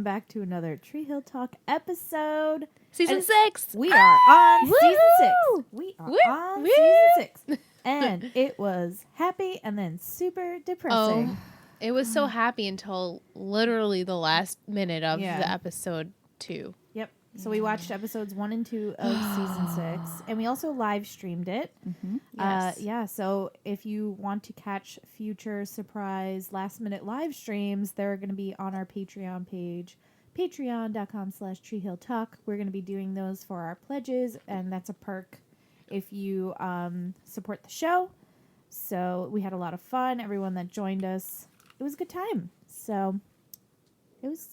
back to another Tree Hill Talk episode. Season 6. We are on Woo! season 6. We are Woo! on Woo! season 6. And it was happy and then super depressing. It was so happy until literally the last minute of Yeah. the episode 2. Yep. So we watched episodes 1 and 2 of season 6. And we also live streamed it. Yes. Yeah, so if you want to catch future surprise last minute live streams, they're going to be on our Patreon page, patreon.com/treehilltalk. We're going to be doing those for our pledges, and that's a perk if you support the show. So we had a lot of fun. Everyone that joined us, it was a good time. So it was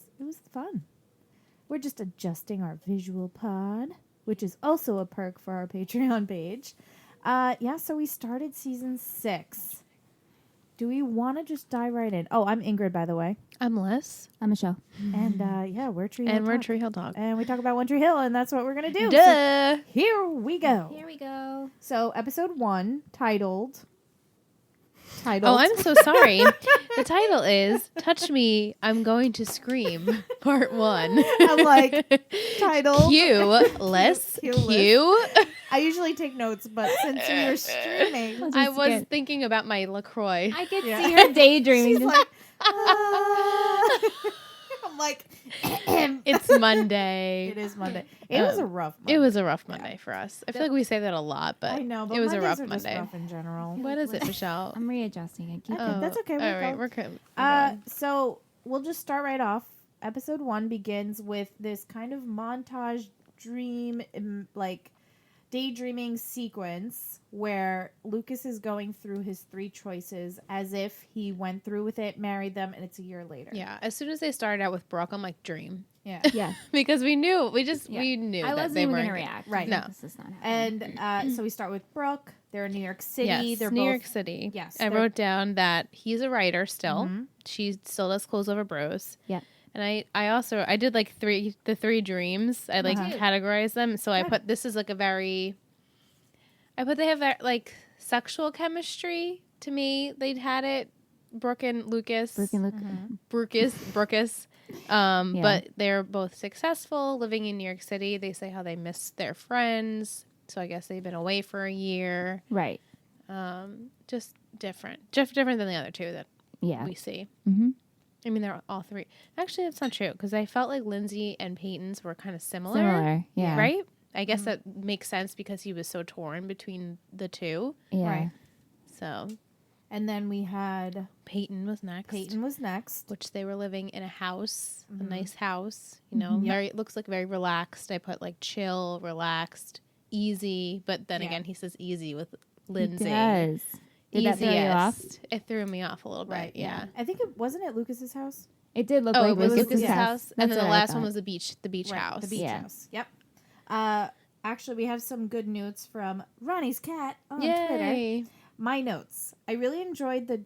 fun. We're just adjusting our visual pod, which is also a perk for our Patreon page. So we started season 6. Do we want to just dive right in? Oh, I'm Ingrid, by the way. I'm Liz. I'm Michelle. And we're Tree Hill And we're Talk. Tree Hill Talk. And we talk about One Tree Hill, and that's what we're going to do. Duh. So here we go. Here we go. So episode 1, titled. Oh, I'm so sorry. The title is Touch Me, I'm Going to Scream, Part 1. I'm like, titled. Q, less Q, Q. I usually take notes, but since we were streaming, I was thinking about my LaCroix. I could Yeah. see her daydreaming. she's like, I'm like, It's Monday. it is Monday. It was a rough Monday. It was a rough Monday for us. I feel like we say that a lot, but I know, but it was a Mondays rough are just Monday. rough in general. What is it, Michelle? I'm readjusting it. Keep Okay, that's okay. All We'll right, go. we're good. So we'll just start right off. Episode 1 begins with this kind of montage dream, like daydreaming sequence where Lucas is going through his 3 choices as if he went through with it, married them, and it's a year later. Yeah, as soon as they started out with Brooke, I'm like, dream. Yeah. Yeah. Because we knew, we Yeah. knew I that wasn't they even weren't going to react. Right. No. This is not happening. And so we start with Brooke. They're in New York City. Yes, They're New both, York City. Yes, I they're- wrote down that he's a writer still. Mhm. She still does Clothes Over Bros. Yeah. And I also, I did like the 3 dreams. I like Uh-huh. categorized them. So I Good. put, this is like they have like sexual chemistry to me. They'd had it, Brooke and Lucas. Brooke and Luke. Brookus. Yeah. But they're both successful living in New York City. They say how they miss their friends. So I guess they've been away for a year. Right. Just different. Just different than the other 2 that Yeah. we see. Mm-hmm. I mean, they're all 3. Actually, that's not true because I felt like Lindsay and Peyton's were kind of similar. Similar. Yeah. Right? I guess that makes sense because he was so torn between the 2. Yeah. Right. So And then we had Peyton was next. Peyton was next. Which they were living in a house, Mhm. a nice house, you know, Mhm. Yep. very, it looks like very relaxed. I put like chill, relaxed, easy, but then Yeah. again, he says easy with It Lindsay. does. Did that throw you off? Easiest. It threw me off a little bit. Right. Yeah. I think it wasn't it Lucas's house. It did look Oh, like it was Lucas's Lucas's yeah. house, and That's then the what I last one thought. was the beach Right, house. The beach Yeah. house. Yep. Actually, we have some good notes from Ronnie's cat on Twitter. Yay! My notes. I really enjoyed the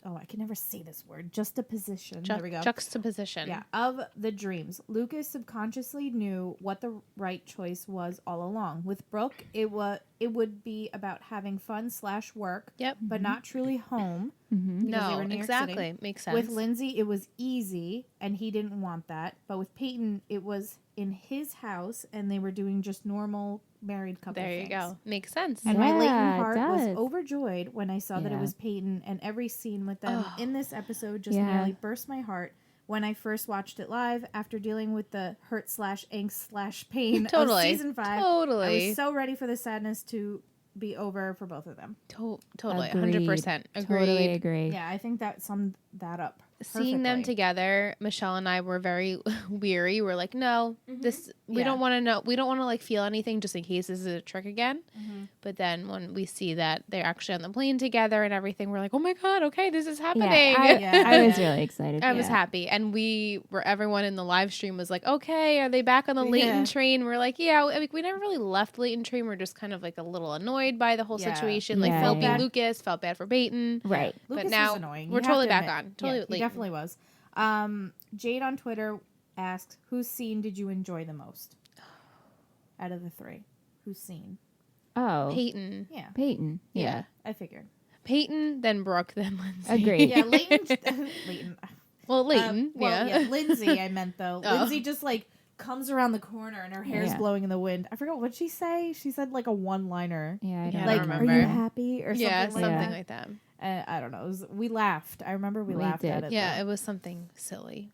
I can never say this word. Juxtaposition. There we go. Juxtaposition. Yeah, of the dreams. Lucas subconsciously knew what the right choice was all along. With Brooke, it would be about having fun / work, Yep. but not truly home. Mm-hmm. because they No, were in New York City. exactly. Makes sense. With Lindsay, it was easy, and he didn't want that. But with Peyton, it was in his house, and they were doing just normal married couple there you things. go. Makes sense. And my latent Yeah, it heart was does. overjoyed when I saw that it Yeah. was Peyton, and every scene with them Oh. in this episode just Yeah. nearly burst my heart when I first watched it live after dealing with the hurt / angst / pain Totally. of season 5. I Totally. was so ready for the sadness to be over for both of them. Totally. Agreed. 100%. Agreed. Totally agree. Yeah, I think that summed that up. Seeing them perfectly. together, Michelle and I were very weary. We're like, no, this we Yeah. don't want to know. We don't want to like feel anything just in case this is a trick again. Mhm. But then when we see that they're actually on the plane together and everything, we're like, oh my god, okay, this is happening. Yeah. I was really excited. I was Yeah. happy, and everyone in the live stream was like, okay, are they back on the Leighton Yeah. train? We're like, yeah, we never really left Leighton train. We're just kind of like a little annoyed by the whole Yeah. situation. Like Yeah, felt yeah. bad Lucas, felt bad for Peyton. Right. Lucas but now was annoying. we're You have totally to back admit. on. Totally Yeah, he Leighton. definitely was. Jade on Twitter asks, whose scene did you enjoy the most? Out of the 3. Whose scene? Oh. Peyton. Yeah. Peyton. Yeah. I figured. Peyton, then Brooke, then Lindsay. Agreed. Yeah, Leighton. Leighton. Well, Leighton. Lindsay, I meant though. Oh. Lindsay just like comes around the corner and her hair's Yeah. blowing in the wind. I forgot what she say. She said like a one-liner. Yeah, I Yeah, don't I Like, don't are remember. you happy or something Yeah, like something that? like that. I don't know. We laughed. I remember we We laughed at did. it. Yeah, though. it was something silly.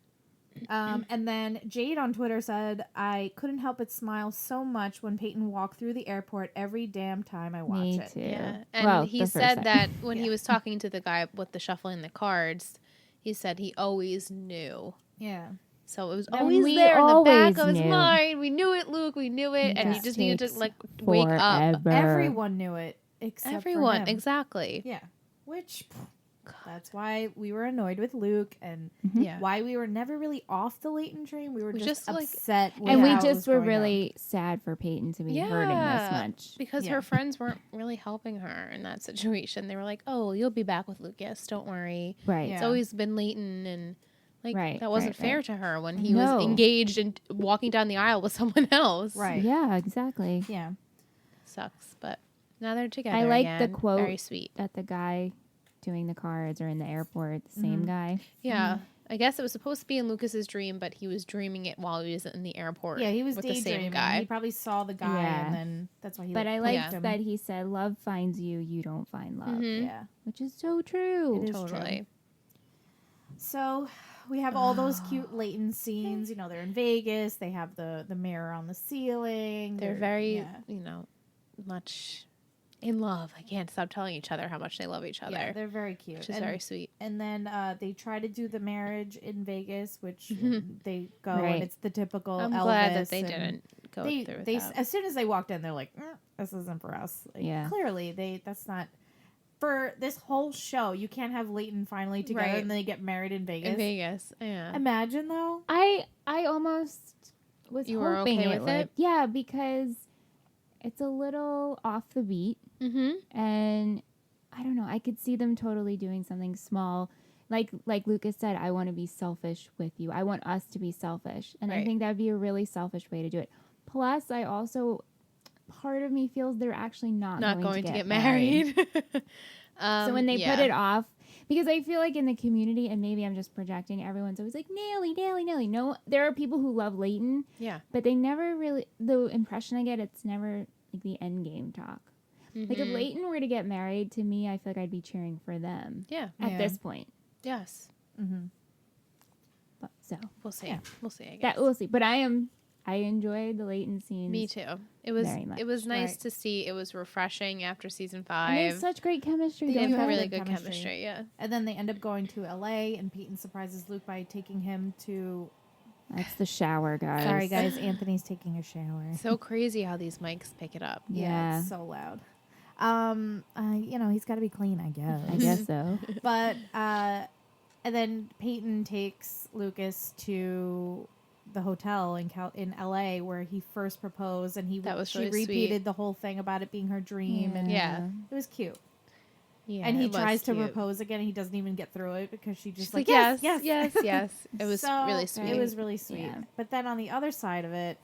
And then Jade on Twitter said, I couldn't help but smile so much when Peyton walked through the airport every damn time I watch Me it. too. Yeah, and Well, he the first said time. that when Yeah. he was talking to the guy with the shuffling the cards, he said he always knew. Yeah. So it was And always we there in the back always of his knew. mind. We knew it, Luke. We knew it, and he Just just needed to takes like wake up. Forever. Everyone knew it except for Everyone, him. exactly. Yeah. Which, that's why we were annoyed with Luke and Yeah. why we were never really off the Leighton train. We were We just just, like- upset with And we how it was just were going really sad for Peyton to be hurting this much. Because Yeah. her friends weren't really helping her in that situation. They were like, "Oh, you'll be back with Lucas. Don't worry." Right. Yeah. It's always been Leighton, and like Right, that wasn't right, fair right. to her when he No. was engaged and walking down the aisle with someone else. on. Right. Yeah, exactly. Yeah. Sucks, but now they're together. I like the again. quote Very sweet. That the guy doing the cards or in the airport, the same guy. Yeah. I guess it was supposed to be in Lucas's dream, but he was dreaming it while he was in the airport. Yeah, he was with the daydreaming. same guy. He probably saw the guy Yeah. and then that's why he But I liked liked him. that he said, "Love finds you, you don't find love," Mhm. Yeah. which is so true. It is Totally. true. So we have all those cute Leighton scenes. You know, they're in Vegas. They have the mirror on the ceiling. They're very, yeah. much in love. I can't stop telling each other how much they love each other. Yeah, they're very cute. which is and, very sweet. and then they try to do the marriage in Vegas, which they go Right. and it's the typical I'm Elvis. glad that they and didn't go They, through with they that. as soon as they walked in, they're like, "This isn't for us." Like, Yeah. clearly that's not for this whole show. You can't have Leighton finally together Right. and they get married in Vegas. In Vegas, yeah. Imagine though. I almost was You were hoping okay it with would. it? Yeah, because it's a little off the beat, Mm-hmm. and I don't know. I could see them totally doing something small, like Lucas said. I want to be selfish with you. I want us to be selfish, and I Right. think that would be a really selfish way to do it. Plus, I also part of me feels they're actually not Going to get married. So when they yeah. put it off, because I feel like in the community, and maybe I'm just projecting, everyone's always like, Nelly. No, there are people who love Leighton, Yeah. but they never really, the impression I get, it's never like the end game talk. Like if Mhm. Leighton were to get married, to me, I feel like I'd be cheering for them Yeah. at Yeah. this point. Yes. Mm-hmm. But, so We'll see. Yeah. We'll see, I guess. that we'll see. But I enjoyed the Leighton scenes. Me too. It was very much. it was nice Right. to see. It was refreshing after season And they have 5. such great chemistry. They They don't have have really good good chemistry. chemistry. Yeah. And then they end up going to LA, and Peyton surprises Luke by taking him to. That's the shower, guys. Sorry, guys. Anthony's taking a shower. So crazy how these mics pick it up. Yeah. It's so loud. He's got to be clean, I guess. I guess so. But and then Peyton takes Lucas to the hotel in LA where he first proposed, and That was she really sweet. repeated the whole thing about it being her dream, and Yeah. it was cute. Yeah. and he it was tries to cute. propose again, and he doesn't even get through it because she just She's like, like, yes. yes. It was So, really sweet. It was really sweet. Yeah. But then on the other side of it,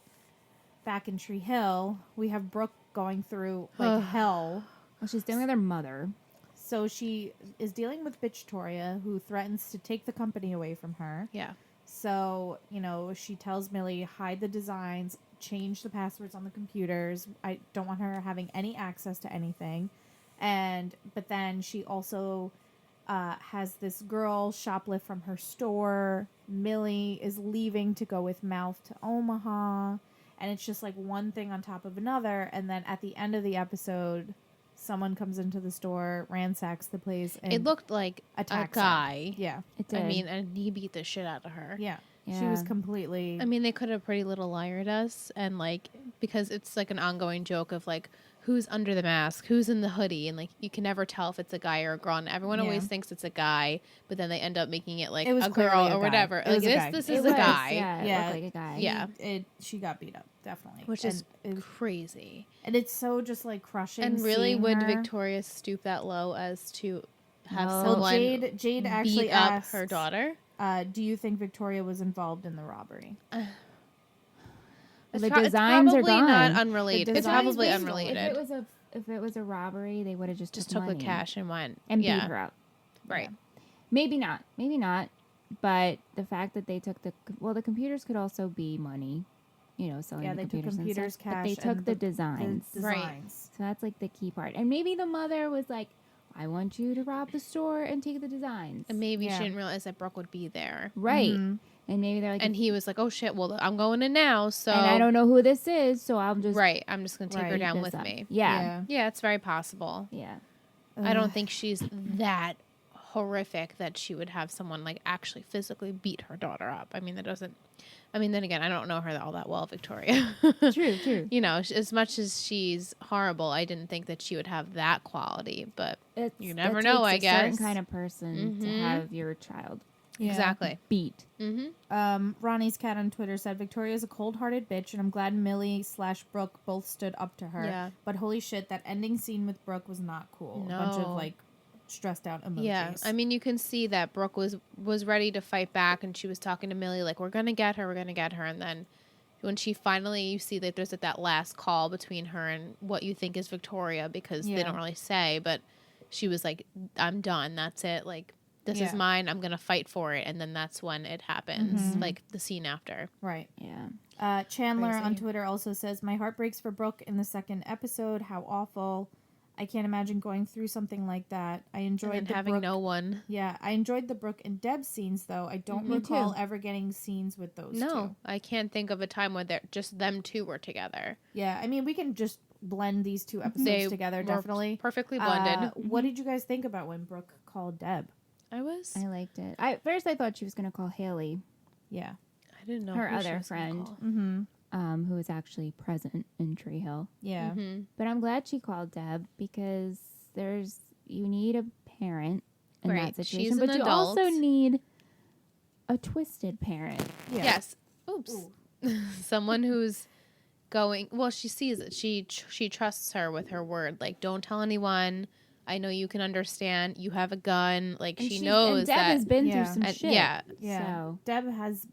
back in Tree Hill, we have Brooke going through like hell. Well, she's dealing with her mother. So she is dealing with Bitch Toria, who threatens to take the company away from her. Yeah. So, she tells Millie, hide the designs, change the passwords on the computers. I don't want her having any access to anything. But then she also has this girl shoplift from her store. Millie is leaving to go with Mouth to Omaha. And it's just like one thing on top of another. And then at the end of the episode, someone comes into the store, ransacks the place, and It looked like a attacks her. guy. Yeah. It did. I mean, and he beat the shit out of her. Yeah. She Yeah. was completely. I mean, they could have Pretty Little Liared us, and like because it's like an ongoing joke of like who's under the mask, who's in the hoodie, and like you can never tell if it's a guy or a girl. And everyone Yeah. always thinks it's a guy, but then they end up making it like It was a girl clearly a or guy. whatever. It Like was a guy. this It is was, a guy, Yeah, it Yeah. looked like a guy. Yeah. She got beat up, definitely. which is and crazy. it's so just like crushing. And really, seeing would her. Victoria stoop that low as to have No. Well, someone Jade actually beat up asked her daughter? Do you think Victoria was involved in the robbery? The designs are it's probably gone. not unrelated. The It's designs probably basically- unrelated. If it was a robbery, they would have just Just took took the money cash and went and yeah, beat her up. right. Maybe not. But the fact that they took the computers could also be money, selling Yeah, the they took computers and computers, stuff, but they cash, and took the the designs. Right. designs. So that's like the key part. And maybe the mother was like, I want you to rob the store and take the designs. And maybe Yeah. she didn't realize that Brooke would be there. Right. Mhm. And maybe they're like, And he was like, "Oh shit! Well, I'm going in now, so and I don't know who this is, so I'll just right. I'm just gonna take her Right. down this with up. me." Yeah. Yeah, it's very possible. Yeah. I don't think she's that horrific that she would have someone like actually physically beat her daughter up. I mean, that doesn't. I mean, then again, I don't know her all that well, Victoria. True. You know, as much as she's horrible, I didn't think that she would have that quality. But You never it know, takes I a guess. certain kind of person to Mhm. have your child Yeah. exactly. beat. Mm-hmm. Ronnie's cat on Twitter said Victoria's a cold-hearted bitch, and I'm glad Millie/Brooke both stood up to her. Yeah. But holy shit, that ending scene with Brooke was not cool. A bunch of No. like stressed out emojis. Yeah, I mean, you can see that Brooke was ready to fight back, and she was talking to Millie like, "We're gonna get her, and then when she finally, you see that there's that last call between her and what you think is Victoria, because they Yeah. don't really say, but she was like, "I'm done. That's it. Like, this is Yeah. mine. I'm gonna fight for it," and then that's when it happens, Mhm. like the scene after. right. Yeah. Chandler on Crazy. Twitter also says, "My heart breaks for Brooke in the second episode. How awful! I can't imagine going through something like that. I And enjoyed then the having Brooke. no one. Yeah, I enjoyed the Brooke and Deb scenes though. I don't Me recall too. ever getting scenes with those No, two. I can't think of a time where they're just them two were together. Yeah, I mean we can just blend these two episodes They together. were Definitely perfectly blended. What did you guys think about when Brooke called Deb? I liked it. At first, I thought she was going to call Haley, Yeah. I didn't know her who she other was gonna friend. call. Mm-hmm. who was actually present in Tree Hill. Yeah. Mhm. But I'm glad she called Deb because you need a parent in Right, that she's situation, an but you also adult. need a twisted parent. Yeah. Yes. Oops. Someone who's going. Well, she sees it. She trusts her with her word. Like, don't tell anyone. I know you can understand. You have a gun. Like, And she she's- knows and Deb that. has been Yeah. through some and- shit. yeah. Yeah. So Deb has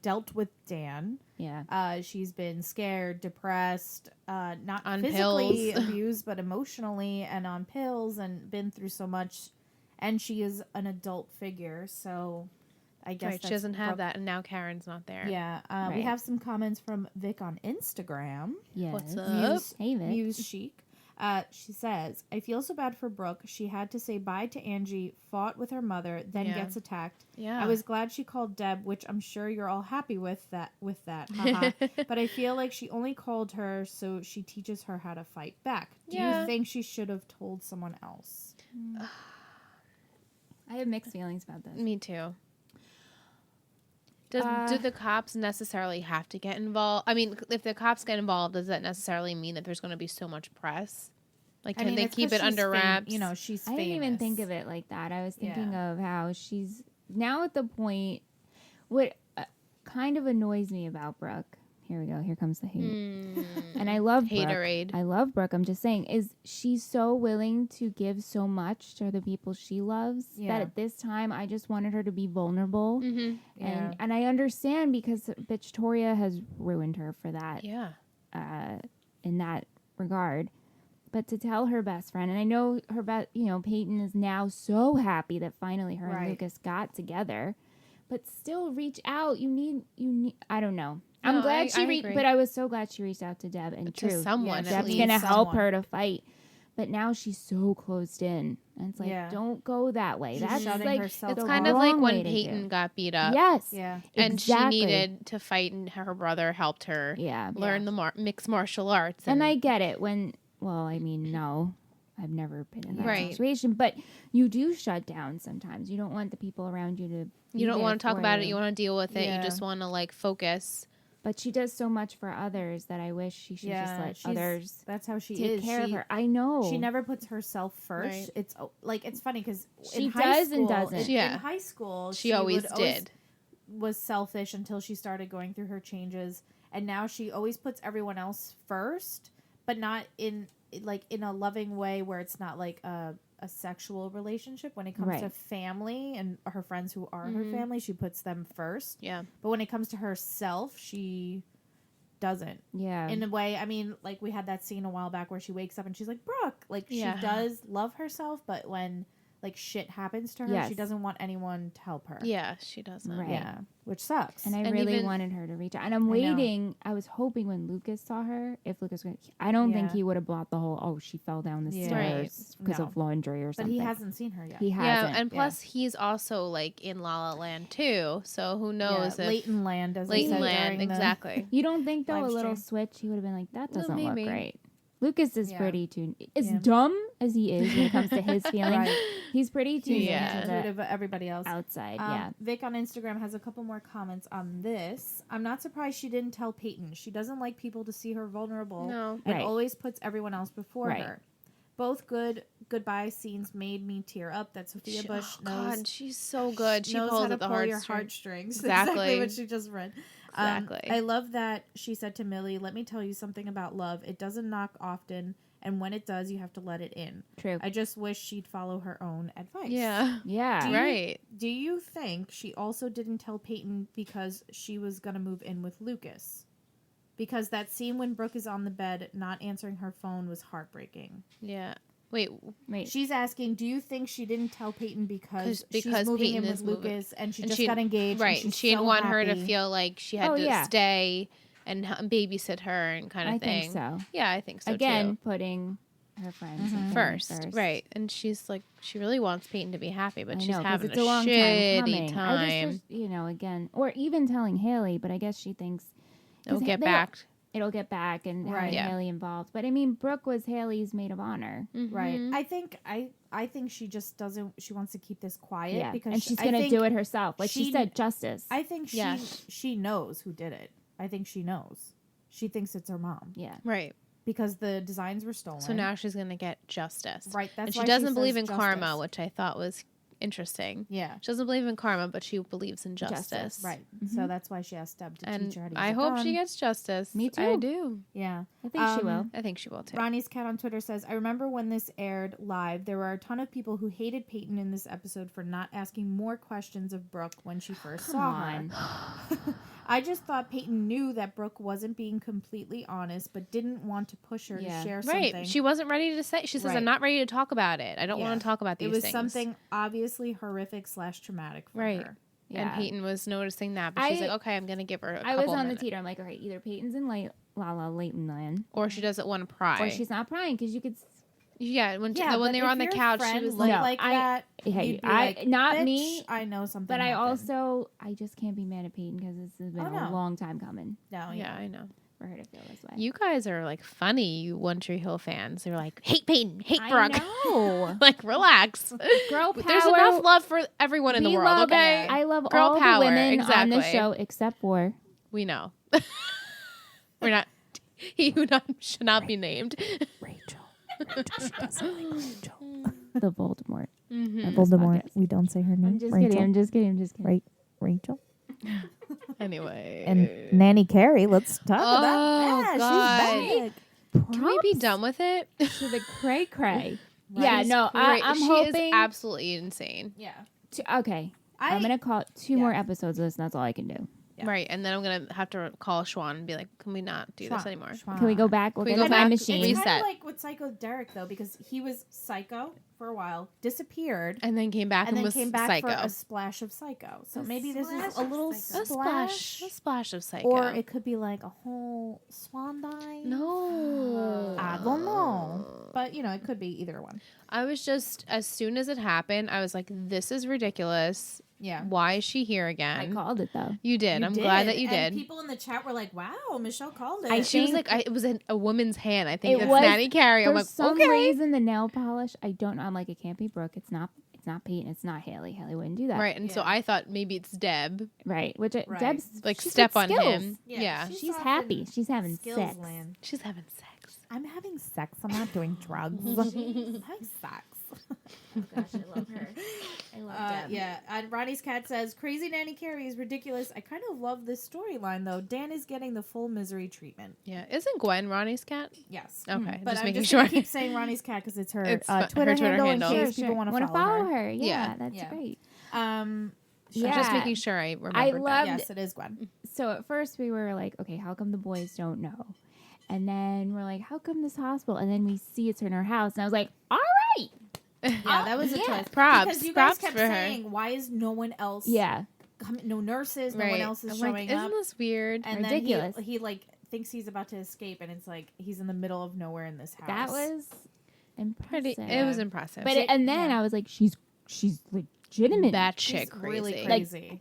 dealt with Dan. yeah. She's been scared, depressed, not On physically pills. abused, but emotionally and on pills, and been through so much. And she is an adult figure, so I guess Right. She that's doesn't have Brooke. that, and now Karen's not there. Yeah, we Right. have some comments from Vic on Instagram. Yes. What's up? Muse, Hey, Vic. Muse Chic. She says, "I feel so bad for Brooke. She had to say bye to Angie, fought with her mother, then Yeah. gets attacked. Yeah. I was glad she called Deb, which I'm sure you're all happy with that. Haha. But I feel like she only called her so she teaches her how to fight back. Do Yeah. you think she should have told someone else?" I have mixed feelings about this. Me too. Do the cops necessarily have to get involved? I mean, if the cops get involved, does that necessarily mean that there's going to be so much press? Like, I can mean, they it's keep 'cause it she's under wraps? You know, she's I famous. didn't even think of it like that. I was thinking Yeah. of how she's now at the point. What kind of annoys me about Brooke. Here we go. Here comes the hate. And I love Brooke. Haterade. I love Brooke. I'm just saying, is she's so willing to give so much to the people she loves Yeah. that at this time I just wanted her to be vulnerable. Mm-hmm. Yeah. And I understand because Victoria has ruined her for that Yeah. in that regard. But to tell her best friend, and I know Peyton is now so happy that finally her Right. and Lucas got together. But still reach out. You need I don't know. I'm No, glad I she agree. but I was so glad she reached out to Deb and To true. someone, Yeah, at Deb's least. gonna help someone. her to fight. But now she's so closed in. And it's like, Yeah. don't go that way. She's That's shutting like herself It's the kind of like wrong when way to Peyton do. got beat up. Yes. Yeah. And exactly. she needed to fight, and her brother helped her Yeah. learn the mixed martial arts. And I get it when no. I've never been in that Right. situation. But you do shut down sometimes. You don't want the people around you to you don't want to talk about it. You want want to deal with it. Yeah. You just want to like focus. But she does so much for others that I wish she should just let she's- others That's how she take is. care of She- her. I know. She never puts herself first. Right. It's like it's funny because She in high does and school, doesn't. Yeah. In high school, She always would did. was selfish until she started going through her changes, and now she always puts everyone else first, but not in a loving way where it's not like a sexual relationship. When it comes Right. to family and her friends who are her Mhm. family, she puts them first. Yeah. But when it comes to herself, she doesn't. Yeah. In a way, I mean, like we had that scene a while back where she wakes up and she's like, Brooke, like Yeah. she does love herself, but when like shit happens to her, Yes. she doesn't want anyone to help her. Yeah, she doesn't. Right. Yeah, which sucks. And I And really even- wanted her to reach out. And I'm I know. waiting. I was hoping when Lucas saw her, if Lucas, I don't think Yeah. he would have bought the whole, oh, she fell down the Yeah. stairs because No. of laundry or but something. he hasn't seen her yet. He Yeah, hasn't. and plus he's also like in La La Land too, so who knows yeah, if Leighton Land, as I Leighton said Land, during the- exactly. You don't think, though, live a little stream. switch, he would have been like, that Well, doesn't look maybe. great. Lucas is Yeah. pretty as Yeah. dumb as he is when it comes to his feelings. Right. He's pretty tuned Yeah. into the Intuitive of everybody else. outside. Yeah. Vic on Instagram has a couple more comments on this. I'm not surprised she didn't tell Peyton. She doesn't like people to see her vulnerable No. and Right. always puts everyone else before Right. her. Both good goodbye scenes made me tear up. That Sophia Bush Oh, knows. God, she's so good. She knows pulls how to at the pull your heartstrings. heartstrings. Exactly. Exactly what she just read. Exactly. I love that she said to Millie, "Let me tell you something about love. It doesn't knock often, and when it does, you have to let it in." True. I just wish she'd follow her own advice. Yeah. Yeah. Do you- Right. Do you think she also didn't tell Peyton because she was going to move in with Lucas? Because that scene when Brooke is on the bed not answering her phone was heartbreaking. Yeah. Wait. Wait. She's asking, do you think she didn't tell Peyton because she's Because moving Peyton in is with moving. Lucas and she And just she- got engaged? Right. And And she's she didn't so want her to happy. feel like she had Oh, to yeah. stay and babysit her and kind of I thing. think so. Yeah, I think so Again, too. putting her friends and family First, right? And she's like, she really wants Peyton to be happy, but I she's know, 'cause having it's a a long time shitty coming. time. I just wish, again, or even telling Haley, but I guess she thinks It'll 'cause get they- back. it'll get back and Right. having Yeah. Haley involved. But I mean, Brooke was Haley's maid of honor. Right. Mhm. I think she just doesn't. She wants to keep this quiet Yeah, because and she's I gonna think- do it herself. Like she she- said, justice. I think Yeah. she knows who did it. I think she knows. She thinks it's her mom yeah. Right. because the designs were stolen. So now she's gonna get justice. right? That's And she why doesn't believe says in karma, justice. which I thought was interesting. Yeah. She doesn't believe in karma, but she believes in justice. Justice. Right. So that's why she asked Deb to And teach her how to use I a hope gun. she gets justice. Me I too. do. Yeah. I think she will. I think she will too. Ronnie's cat on Twitter says, I remember when this aired live, there were a ton of people who hated Peyton in this episode for not asking more questions of Brooke when she first Come saw on. her. I just thought Peyton knew that Brooke wasn't being completely honest, but didn't want to push her Yeah. to share Right. something. She wasn't ready to say. She says, Right. "I'm not ready to talk about it. I don't Yeah. want to talk about these it was things." something obviously horrific / traumatic for Right. her. Yeah. And Peyton was noticing that, but she's I- like, "Okay, I'm gonna give her a I couple was on minutes." the teeter. I'm like, all right, either Peyton's in Leighton Land, Or she doesn't want to pry. or she's not prying because you could. yeah, when but they were if on the your couch, she friend was looked like, No, like I- that. Hey, you'd be I like, not "Bitch, me. I know something. But I happened." also, I just can't be mad at Peyton because this has been Oh, no. a long time coming no, "Yeah, I know." for her to feel this way. You guys are like funny, you One Tree Hill fans. They're like, "Hate Peyton, hate I Brooke." know. Like, relax. Girl power. There's enough love for everyone in the We world. love- Okay, I love Girl all power, the women on the exactly. show except for we know. We're not. He who should not be named. Rachel. She doesn't like Rachel. the Voldemort. Mhm. Voldemort. podcast. We don't say her name. I'm just kidding. I'm just kidding. I'm just kidding. Right. Rachel Anyway, and Nanny Carey. Let's talk Oh, about that. God. She's back. can we be done with it? To the cray cray. Right. Yeah, She's no, great. I'm she hoping. is absolutely insane. Yeah. Okay, I'm gonna call it 2 more episodes of this, and that's all I can do. Yeah. Right, and then I'm gonna have to call Schwan and be like, "Can we not do this anymore?" Can we go back? We'll Can we get go a time back? machine. It's Reset. kind of like with Psycho Derek though, because he was psycho for a while, disappeared, And then came back and and, then was came back psycho. for a splash of Psycho. So A maybe this is splash a of little Psycho. a splash of psycho. or it could be like a whole swan dive. no, I don't know, but it could be either one. I was just as soon as it happened, I was like, "This is ridiculous. Yeah. Why is she here I again?" called it though. You did. You I'm glad that you and did. People in the chat were like, "Wow, Michelle called it." I She was think- like, it was a woman's hand. I think It it's was- Nanny Carey. I'm For like, some okay. reason, the nail polish. I don't know. I'm like, it can't be Brooke. It's not. It's not Peyton. It's not Haley. Haley wouldn't do that. Right, and so Yeah. I thought maybe it's Deb. Right. Which Right. Deb's Like she's step got on skills. him. Yeah, Yeah, she's She's off happy. in She's having Skills sex. land. she's having sex. I'm having sex. I'm not doing drugs. I'm having sex. Oh gosh, I love her. I love Yeah, and Ronnie's cat says, "Crazy Nanny Carey is ridiculous. I kind of love this storyline though. Dan is getting the full misery treatment." Yeah, isn't Gwen Ronnie's cat? Yes. Okay, But just I'm making just sure. gonna keep saying Ronnie's cat because it's her It's Twitter, her Twitter handle handle. in case people want to follow her. her. Yeah, Yeah. that's Yeah. great. Um, Yeah. Just making sure I remember. I love- yes, it is Gwen. So at first we were like, okay, how come the boys don't know? And then we're like, how come this hospital? And then we see it's in her house, and I was like, all right, Yeah, that was a yeah. choice. Props. Because you guys Props kept for her. saying, why is no one else Yeah. no nurses, no one else is I'm showing like, up. isn't this weird? And Ridiculous. then he like thinks he's about to escape, and it's like he's in the middle of nowhere in this house. That was Pretty. impressive. It was impressive. But Ja- and then yeah. I was like, she's legitimate. that She's shit crazy. really crazy.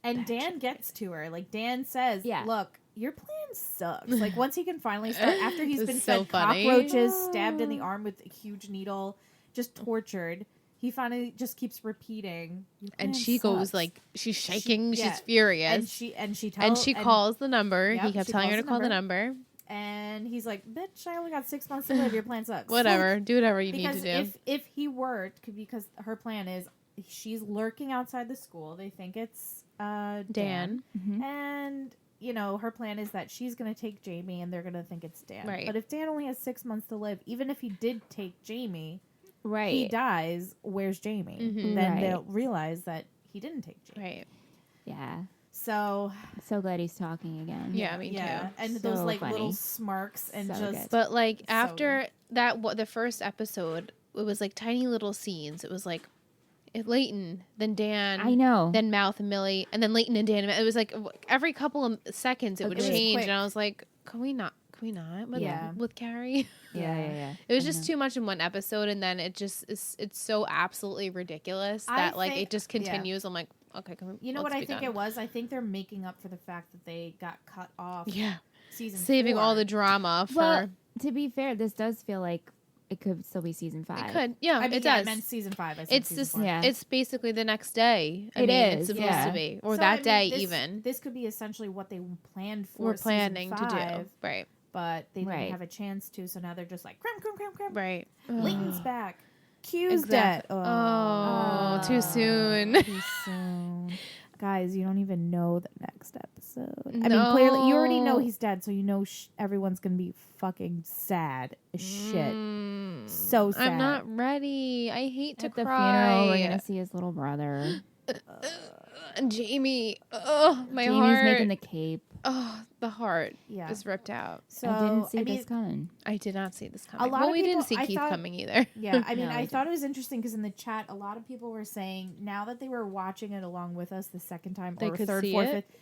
And Dan gets to her. Like Dan says, Yeah. look, your plan sucks. Like once he can finally start after he's It's been so fed funny. cockroaches, stabbed in the arm with a huge needle, just tortured. He finally just keeps repeating. "Your And plan she goes sucks." like, she's shaking. yeah. She's furious. and she calls the number. Yep, He kept she telling her calls to the call the number. number. And he's like, bitch, I only got 6 months to live. Your plan sucks. Whatever. Do whatever you need Because to do. if he were, because her plan is, she's lurking outside the school. They think it's Dan. Mhm. And, her plan is that she's going to take Jamie and they're going to think it's Dan. Right. But if Dan only has 6 months to live, even if he did take Jamie, he Right. dies, where's Jamie? Mhm. Then Right. they'll realize that he didn't take Jamie. Right. Yeah. So, So glad he's talking again. Yeah, me too. And So those like funny. little smarks and So just good. But like So after that, the first episode, it was like tiny little scenes. It was like Leighton, then Dan, I know. then Mouth and Millie, and then Leighton and Dan. It was like every couple of seconds it would Agreed. It was change, quick. and I was like, can we not with, Yeah. with Carrie? yeah. It was I just know. too much in one episode, and then it's so absolutely ridiculous I that like think- it just yeah. continues. I'm like, okay, You know let's what I be think done. it was? I think they're making up for the fact that they got cut off Yeah, season saving 4. all the drama for. Well, to be fair, this does feel like it could still be season 5. it could, yeah, I mean, it yeah, I does. meant season 5. I said It's season this. 4. Yeah. It's basically the next day. It It's is, supposed yeah. to be, or So, that I mean, day this, even. This could be essentially what they planned for. We're planning season to 5, do, right, but they didn't Right. have a chance to. So now they're just like, cram. right. Leighton's back. Q's Exact- dead. Oh, too soon. Too soon. Guys, you don't even know the next episode. I mean, clearly, you already know No. he's dead, so you know everyone's gonna be fucking sad as shit. Mm, So sad. I'm not ready. I hate to At the cry. funeral, we're gonna see his little brother. Jamie. Oh, my Jamie's heart. making the cape. Oh, the heart Yeah. is ripped out. So I didn't see I mean, this coming. I did not see this coming. lot Well, of we didn't people- see I Keith thought- coming either. Yeah, I mean, No, I we thought it was interesting because in the chat, a lot of people were saying now that they were watching it along with us the second time, They or could third, see fourth, it? fifth,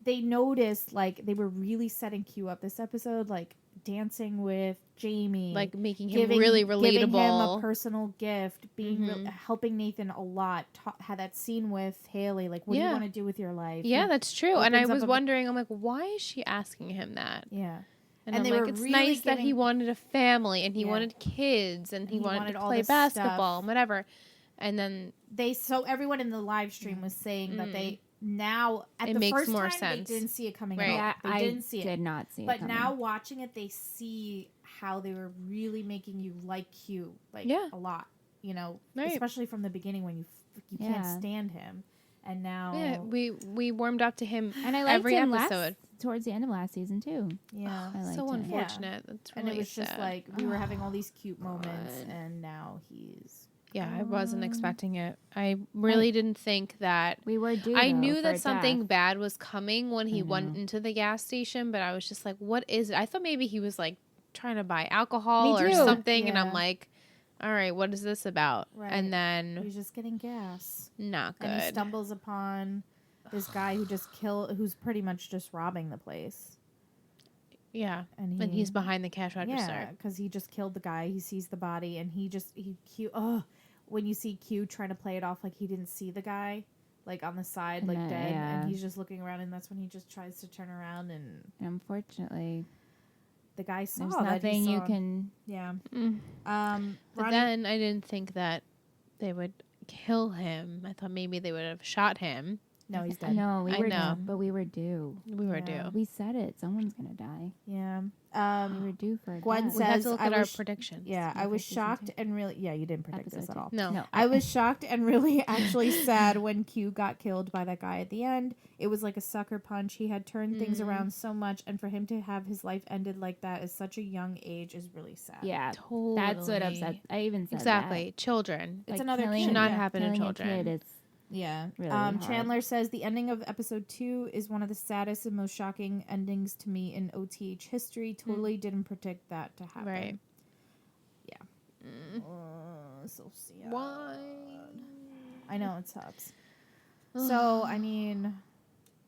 they noticed like they were really setting Q up this episode, like dancing with Jamie, Like making him giving, really giving him a relatable. personal gift, being Mhm. helping Nathan a lot. Had that scene with Haley, like, what do you Yeah. want to do with your life? Yeah, He- that's true. And I opens up was a- wondering, I'm like, why is she asking him that? yeah. And, And I'm they like, were it's really nice that he giving- wanted a family and he Yeah. wanted kids and he he wanted wanted to all play this stuff. basketball and whatever. And then So everyone in the live stream was saying that they now at It the makes first more time sense. they didn't see it coming Right. at all. Yeah, They I didn't see it. did not see it But coming. now watching it, they see how they were really making you like Q, like Yeah. a lot. Right. Especially from the beginning when you Yeah. can't stand him, and now yeah, we warmed up to him and I liked every him episode. towards the end of last season too. yeah. I liked So him. unfortunate. That's really And it was just sad. like we were having all these cute moments, God. and now he's yeah, I wasn't Um, expecting it. I really didn't think that. We were due. I though, knew for that a something death. bad was coming when he I went know. into the gas station, but I was just like, what is it? I thought maybe he was like trying to buy alcohol Me or too. something, and I'm Yeah. like, all right, what is this about? Right. And then he's just getting gas, not and he good. stumbles upon this guy who's pretty much just robbing the place, Yeah, and and he's behind the cash register. Yeah, because he just killed the guy. He sees the body, and Q. When you see Q trying to play it off like he didn't see the guy, like on the side, And like then, dead, yeah. and he's just looking around, and that's when he just tries to turn around, and Unfortunately, the guy saw there's that. nothing he you saw. can. Yeah. Mm. But Ronnie, then I didn't think that they would kill him. I thought maybe they would have shot him. no, he's dead. No, we I were know. but we were due. We were Yeah. due. We said it. Someone's gonna die. Yeah. We were due for a Gwen death. We had says, to look I at our was- predictions. Yeah, I for was season shocked 2. and really. Yeah, you didn't predict this Episode at all. 2. No. I was shocked and really actually sad when Q got killed by that guy at the end. It was like a sucker punch. He had turned things Mhm. around so much, and for him to have his life ended like that at such a young age is really sad. Yeah, Totally. that's what upset. I even said Exactly. Children. It's another killing, kid, Should not yeah. happen to killing a children. kid, it's Yeah. Really hard. Chandler says the ending of episode 2 is one of the saddest and most shocking endings to me in OTH history. Totally didn't predict that to happen. Right. Yeah. Mm. so sad. Why? I know, it sucks. So, I mean,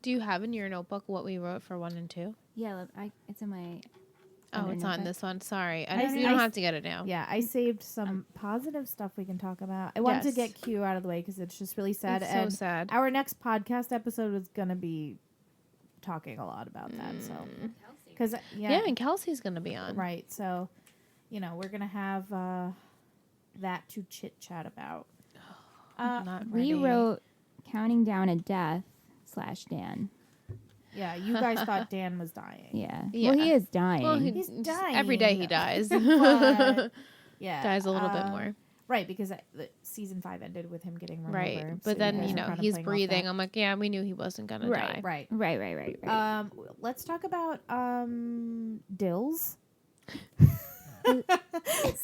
Do you have in your notebook what we wrote for 1 and 2? Yeah, look, it's in my. Oh, other it's on notebook. this one. Sorry. I- You don't I- have to get it now. yeah, I saved some positive stuff we can talk about. I wanted to Yes. get Q out of the way because it's just really sad. It's so and sad. our next podcast episode is going to be talking a lot about that. So, because, Yeah, and Kelsey's going to be on. right. So, we're going to have that to chit chat about. Not We ready. wrote "Counting Down a Death" / Dan. Yeah, you guys thought Dan was dying. Yeah. Yeah. Well, he is dying. Well, He's just every day he dying. dies. But, yeah. Dies a little bit more. Right, because season 5 ended with him getting run Right. over. But so then, guys are kinda he's playing off breathing. that. I'm like, yeah, we knew he wasn't going to die. Right. Right. Let's talk about Dills.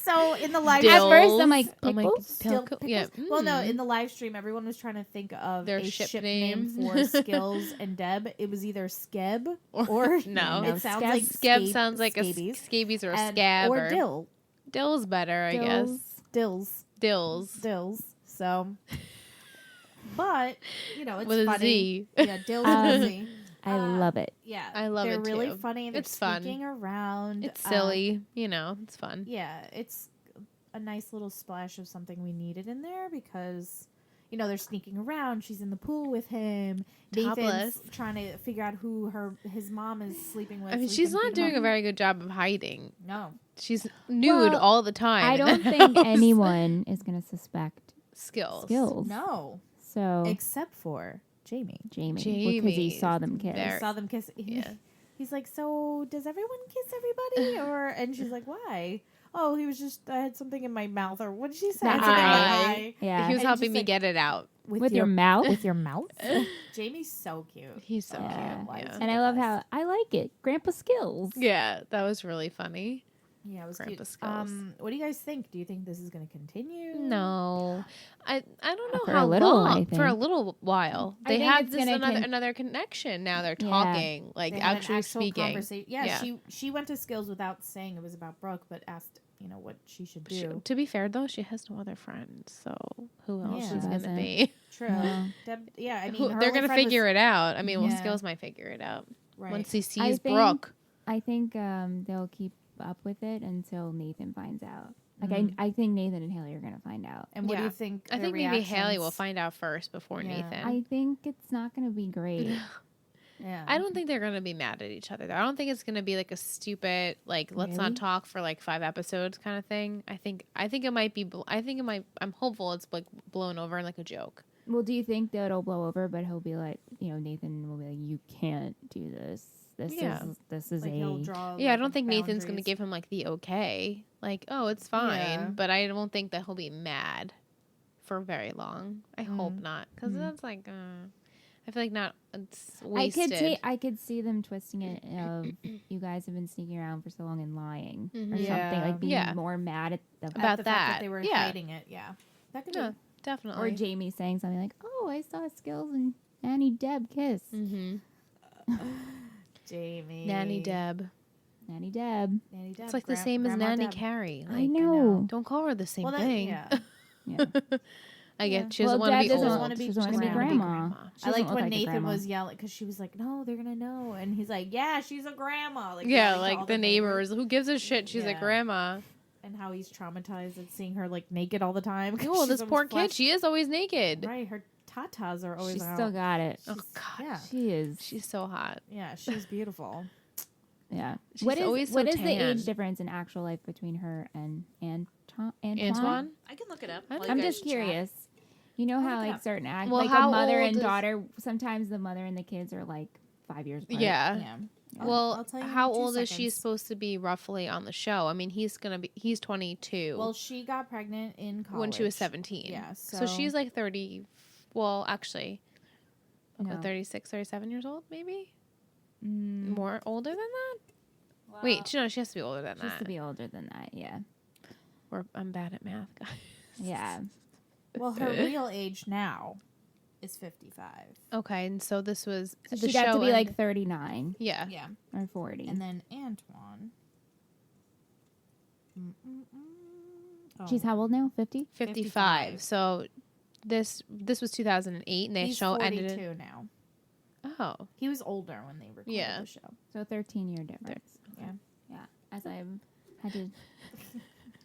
So in the live At first, I'm Dills. like, I'm like, pickles? Still Pickle- yeah. pickles? Well, no. Mm. In the live stream, everyone was trying to think of Their a ship ship name. for Skills and Deb. It was either Skeb or No. It sounds Skeb. like Skeb sounds like scabies. a scabies or a and- scab. or Dill. Dill's better, I Dills. guess. Dills. Dills. So, but it's With a funny. Z. Yeah, Dills with a Z. I love it. Yeah, I love they're it, really too. funny. They're It's fun. sneaking around. It's silly. It's fun. Yeah, it's a nice little splash of something we needed in there because, they're sneaking around. She's in the pool with him. Nathan's Topless. trying to figure out who his mom is sleeping with. I mean, so he she's can not beat doing him a up. very good job of hiding. No. She's nude Well, all the time. I in don't that think house. anyone is going to suspect skills. No. So Except for Jamie. Jamie, because he Jamie. saw them kiss. There. I saw them kiss. Yeah. He's like, so does everyone kiss everybody? And she's like, why? Oh, he was just, I had something in my mouth. Or what did she say? The I had something in my eye. eye. Yeah, He was And helping just me like- get it out. with your mouth. With your mouth? Jamie's so cute. He's so Yeah. cute. Why Yeah. is And I love how I like it. Grandpa Skills. Yeah, that was really funny. Yeah, it was Grandpa cute. Skills. What do you guys think? Do you think this is going to continue? No, I don't know For how a little, long. I For a think. little while, I they think have it's this gonna another connection. Now they're Yeah. talking, like They had an actually actual speaking. conversation. Yeah, Yeah. she went to Skills without saying it was about Brooke, but asked what she should do. To be fair, though, she has no other friends, so who else Yeah. is She gonna doesn't. be? True. No. Deb, yeah, I mean, Who, they're gonna figure it out. I mean, well, Yeah. Skills might figure it out right. once he I sees think- Brooke. I think they'll keep up with it until Nathan finds out. Like Mhm. I think Nathan and Haley are gonna find out. And what do Yeah. you think? I their think maybe Haley will reactions- find out first before Yeah. Nathan. I think it's not gonna be great. Yeah. I don't think they're gonna be mad at each other. I don't think it's gonna be like a stupid like let's Really? not talk for like 5 episodes kind of thing. I think it might be. I'm hopeful it's like blown over in like a joke. Well, do you think that it'll blow over? But he'll be like, Nathan will be like, you can't do this. Yeah. This is Like a he'll draw. Yeah, I like, don't think Nathan's gonna boundaries. give him like the okay. Like, oh, it's fine. Yeah. But I don't think that he'll be mad for very long. I hope not, because Mm. that's like. I feel like not. It's wasted. I could see them twisting it of you guys have been sneaking around for so long and lying or Mhm. Yeah. something like being Yeah. more mad at the At About the fact that. they were Yeah. hiding it. Yeah, that could Yeah, be. definitely. or Jamie saying something like, "Oh, I saw Skills and Nanny Deb kiss." Mm-hmm. Jamie, Nanny Deb. Nanny Deb. Nanny Deb. It's like the same as Grandma Nanny Deb. Carrie. I Like, know. don't call her the same Well, that, thing. yeah. Yeah. I Yeah. get she doesn't want to Deb be doesn't old. wanna be She doesn't want to be grandma. grandma. She I doesn't liked look when like a Nathan grandma. was yelling because she was like, "No, they're gonna know," and he's like, "Yeah, she's a grandma." Like Yeah, yelling to like all the neighbors. Who gives a shit? She's a Yeah. grandma. and how he's traumatized at seeing her like naked all the time. 'cause Oh, she's this always poor kid. flushed. She is always naked. Right, her tatas are always She's out. still got it. Oh She's- God, yeah, She is. she's so hot. yeah, she's beautiful. Yeah. She's What is always so what is the tan. age difference in actual life between her and Antoine? Antoine. I can look it up. I while I'm you guys just chat. curious. You know how look it like up. certain act Well, like how a mother old and is- daughter. Sometimes the mother and the kids are like 5 years apart. Yeah. Yeah. Well, I'll tell you in how 2 old is she seconds. supposed to be roughly on the show? I mean, he's 22 Well, she got pregnant in college when she was 17. Yeah, So she's like 30. Well, actually, No. 36, 37 years old, maybe Mm, more older than that. Wait, she has to be older than she has that. to be older than that. Yeah. I'm bad at math, guys. Yeah. Well, her real age now is 55. Okay, and so this was So the she'd have to show be like ended- 39 yeah. Yeah. or 40. And then Antoine. Oh. She's how old now? 50? 55. So this was 2008, and the He's show 42 ended in, now. oh, He was older when they recorded Yeah. the show. So 13-year difference. Yeah. Yeah. As I've had to.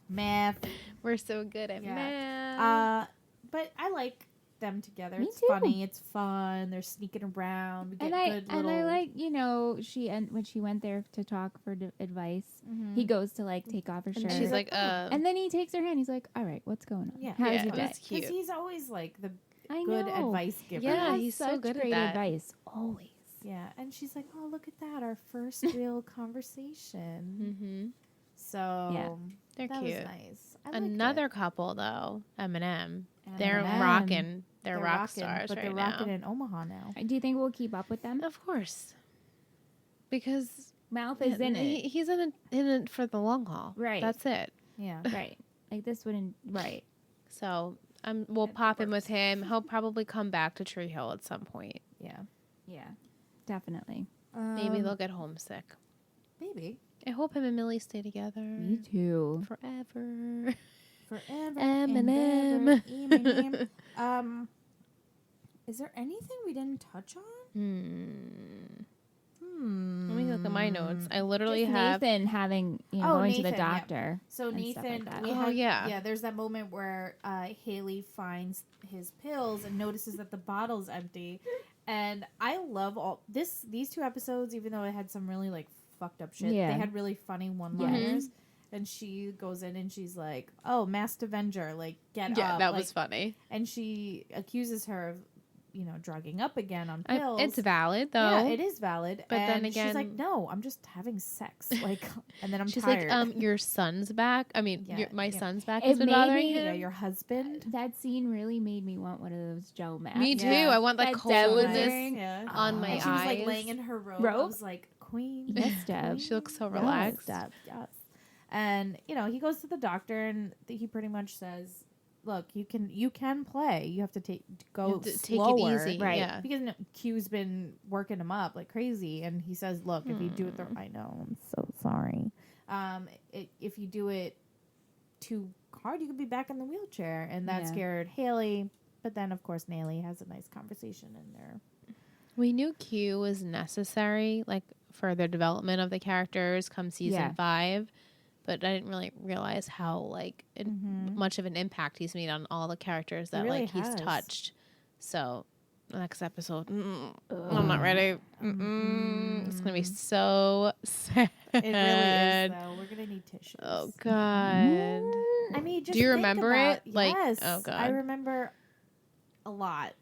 Math. we're so good at Yeah. math. But I like them together. Me It's too. funny. It's fun. They're sneaking around. We get good little. And I like, you know, when she went there to talk for advice, Mhm. he goes to like take off her shirt. and she's like, and then he takes her hand. He's like, "All right, what's going on? Yeah. How's Yeah, your it day?" was cute. Because he's always like the I good know. advice giver. Yeah, He has he's so such good at great that. advice always. Yeah, and she's like, "Oh, look at that, our first real conversation." Mm-hmm. So Yeah. They're that cute. was nice. I liked Another it. couple though, Eminem. And They're Eminem. rocking. They're rock rocking, stars but right they're now. rocking in Omaha now. Do you think we'll keep up with them? Of course, because Mouth is in it, he's in it for the long haul. Right. That's it. Yeah, right? Like this wouldn't, right? So we'll It pop in with works. him. He'll probably come back to Tree Hill at some point. yeah. Yeah, definitely. Maybe they'll get homesick. maybe I hope him and Millie stay together Me too. forever. forever. Eminem. and ever, Eminem. Is there anything we didn't touch on? Let me look at my notes. I literally Just have. Nathan having Oh, going to the Nathan, yeah. doctor. So and stuff like Nathan, that. we Oh, had, yeah. there's that moment where Haley finds his pills and notices that the bottle's empty, and I love all this. These two episodes, even though it had some really like fucked up shit, Yeah. they had really funny one-liners. And she goes in and she's like, "Oh, Masked Avenger, like get Yeah, up!" that like, was funny. and she accuses her of, drugging up again on pills. It's valid though. Yeah, it is valid. But then And she's like, again- "No, I'm just having sex." Like, and then I'm She's tired. like, your son's back. I mean, Yeah, my yeah. son's back It has been made bothering me- him. yeah, your husband. That scene really made me want one of those gel masks. Me too. Yeah. I want that That Deb was coldness wearing. Yeah. on my And she was like eyes. laying in her robe. I Robe? was like, "Queen." Yes, Deb. She looks so Yes, relaxed. Deb, yes. And he goes to the doctor and he pretty much says, "Look, you can play. You have to go Take slower, it easy. Right. Yeah. Because Q's been working him up like crazy, and he says, "Look, if you do it, I know, I'm so sorry. If you do it too hard, you could be back in the wheelchair," and that Yeah. scared Haley. But then, of course, Naley has a nice conversation in there. We knew Q was necessary, like for the development of the characters come season Yeah. 5, but I didn't really realize how Mhm. much of an impact he's made on all the characters that really like he's has. touched. So the next episode, I'm not ready. It's gonna be so sad. It really is, though. We're gonna need tissues. Oh God. I mean, just Do you think remember about- it? Like, yes, oh, God. I remember a lot,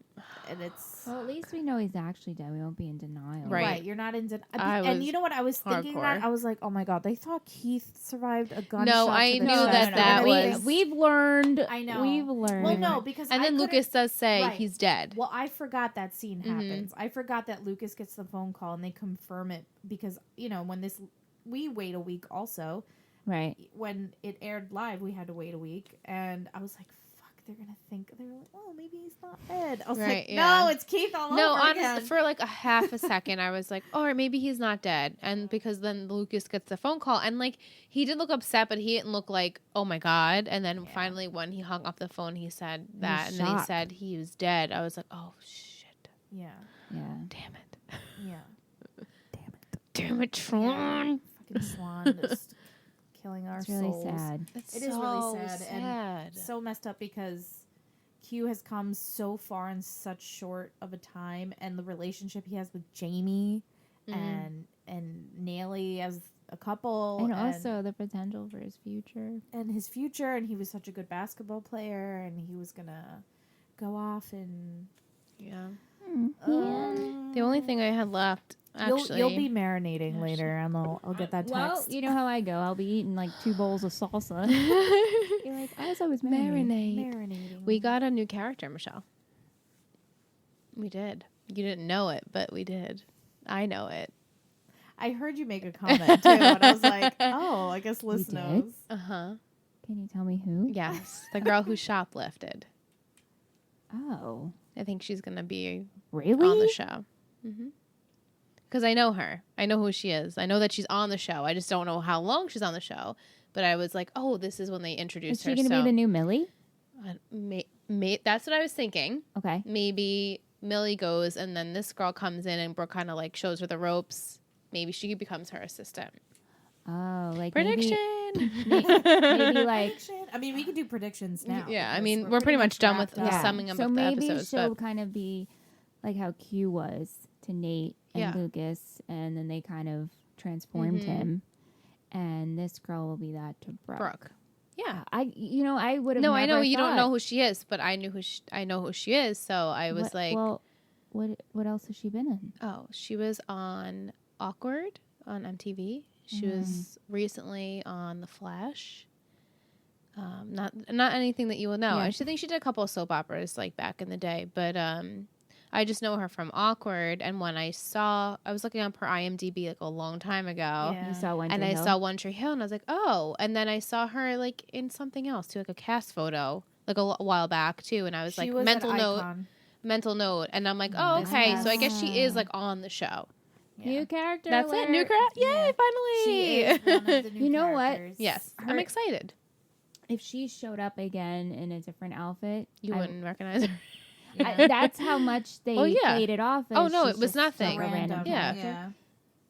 and it's Well, at least we know he's actually dead. We won't be in denial. Right. You're not in. I And was you know what? I was thinking that hardcore. I was like, oh my god, they thought Keith survived a gunshot. No, to I the knew chest. that And we, was- everything. we've learned. I know. We've learned. Well, no, because And I then couldn't- Lucas does say Right. he's dead. Well, I forgot that scene Mhm. happens. I forgot that Lucas gets the phone call and they confirm it because when we wait a week also. Right. When it aired live, we had to wait a week, and I was like, "Fuck, they're gonna think they're like, oh, maybe he's not dead." I was Right, like, yeah. "No, it's Keith all No, over honestly, again." for like a half a second, I was like, "Oh, or maybe he's not dead." And because then Lucas gets the phone call, and like he did look upset, but he didn't look like, "Oh my god!" And then Yeah. finally, when he hung up the phone, he said that, was and then he shocked. said he was dead. I was like, "Oh shit! Yeah, Yeah. Damn it! yeah. Damn it, Tron!" Fucking Swan just killing our It's really souls. sad. It's It is really sad, and sad. so messed up because Q has come so far in such short of a time, and the relationship he has with Jamie Mhm. and Naley as a couple, And also the potential for his future. and his future, and he was such a good basketball player, and he was gonna go off and Yeah. the The only thing I had left, actually, you'll be marinating Yeah, later, and I'll get that text. Well, you know how I go. I'll be eating like 2 bowls of salsa. You're like, I was always marinating. marinate. Marinating. We got a new character, Michelle. We did. You didn't know it, but we did. I know it. I heard you make a comment too, and I was like, "Oh, I guess Liz did? knows." Uh huh. Can you tell me who? Yes, the girl who shoplifted. Oh, I think she's gonna be really? on the show. Because I know her. I know who she is. I know that she's on the show. I just don't know how long she's on the show. But I was like, oh, this is when they Is introduced she her. going to So be the new Millie? that's what I was thinking. Okay. Maybe Millie goes, and then this girl comes in, and Brooke kind of like shows her the ropes. Maybe she becomes her assistant. Oh, like Prediction. maybe like Prediction. I mean, we can do predictions now. Yeah, I because mean, we're pretty much done with wrapped the up. summing up so of the maybe episodes. she'll But kind of be like how Q was to Nate and Yeah. Lucas, and then they kind of transformed Mhm. him. And this girl will be that to Brooke. Brooke. Yeah. I would have. No, I know never you don't thought- know who she is, but I knew I know who she is. So I was like, well, what else has she been in? oh, she was on Awkward on MTV. She was recently on The Flash. Not anything that you will know. Yeah. I should think she did a couple of soap operas like back in the day, but I just know her from Awkward. And when I was looking up her IMDb like a long time ago. Yeah. You saw one, And I saw One Tree Hill, and I was like, oh. And then I saw her like in something else too, like a cast photo, like a while back too. And I was She like, was mental an note, icon. mental note. And I'm like, oh, okay. So I guess she is Ah. like on the show. Yeah. new character. That's it. New alert. character. Yay! Yeah. Finally. She is one of the new You know what? characters. Yes, I'm Her- excited. If she showed up again in a different outfit, You I- wouldn't recognize her. that's how much they Oh, yeah. played it off. As Oh, no, she's it was just nothing. A random Yeah. character.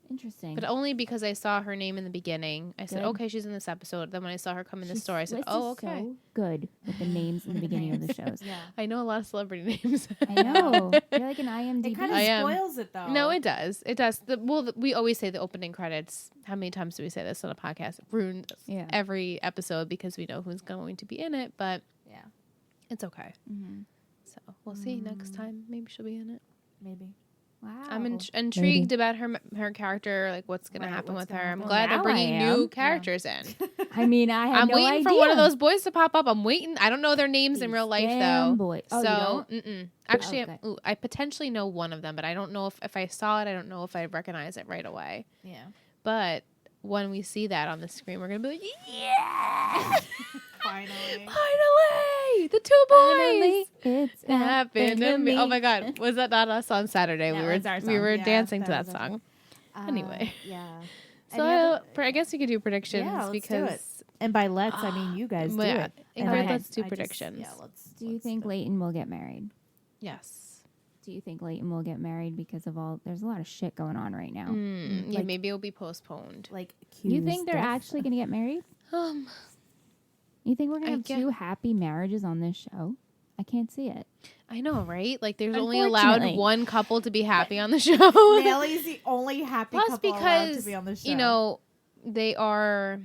Interesting. But only because I saw her name in the beginning. I said, Good. okay, she's in this episode. Then when I saw her come in the She's- store, I said, Liz oh, is okay. So good with the names in the beginning of the shows. Yeah. I know a lot of celebrity names. I know. You're like an IMDb. It kind I of am. spoils it though. No, it does. It does. We always say the opening credits. How many times do we say this on a podcast? Ruined Yeah. every episode because we know who's going to be in it, but Yeah, it's okay. Mm-hmm. So we'll see next time. Maybe she'll be in it. maybe. Wow. I'm intrigued about her character, like what's going Right, to happen what's with gonna her. I'm happen. glad they're Now bringing I new am. characters in. I mean, I had I'm no waiting idea. for one of those boys to pop up. I'm waiting. I don't know their names in These real life damn though. boys. Oh, you So, don't? actually, Okay. I potentially know one of them, but I don't know if I saw it. I don't know if I recognize it right away. Yeah. But when we see that on the screen, we're gonna be like, yeah, Finally. finally, the two boys. Finally, it's Happened to me. Oh my God, was that not us on Saturday? That we were was our we song. were Yeah, dancing to that that was our song. Uh, Anyway. Yeah. So Any other- I guess we could do predictions Yeah, let's do because it. And by let's, I mean you guys do yeah, it. Ingrid, Okay. let's do I just- predictions. yeah, let's. Do you let's think do it. Leighton will get married? Yes. Do you think Leighton will get married because of all? There's a lot of shit going on right now. Yeah, Like- maybe it'll be postponed. like You Q's think they're death? actually going to get married? Um, You think we're going I to have get- two happy marriages on this show? I can't see it. I know, right? Like, there's only allowed Unfortunately. one couple to be happy on the show. Nally's the only happy Plus, couple allowed to because be on the show. you know they are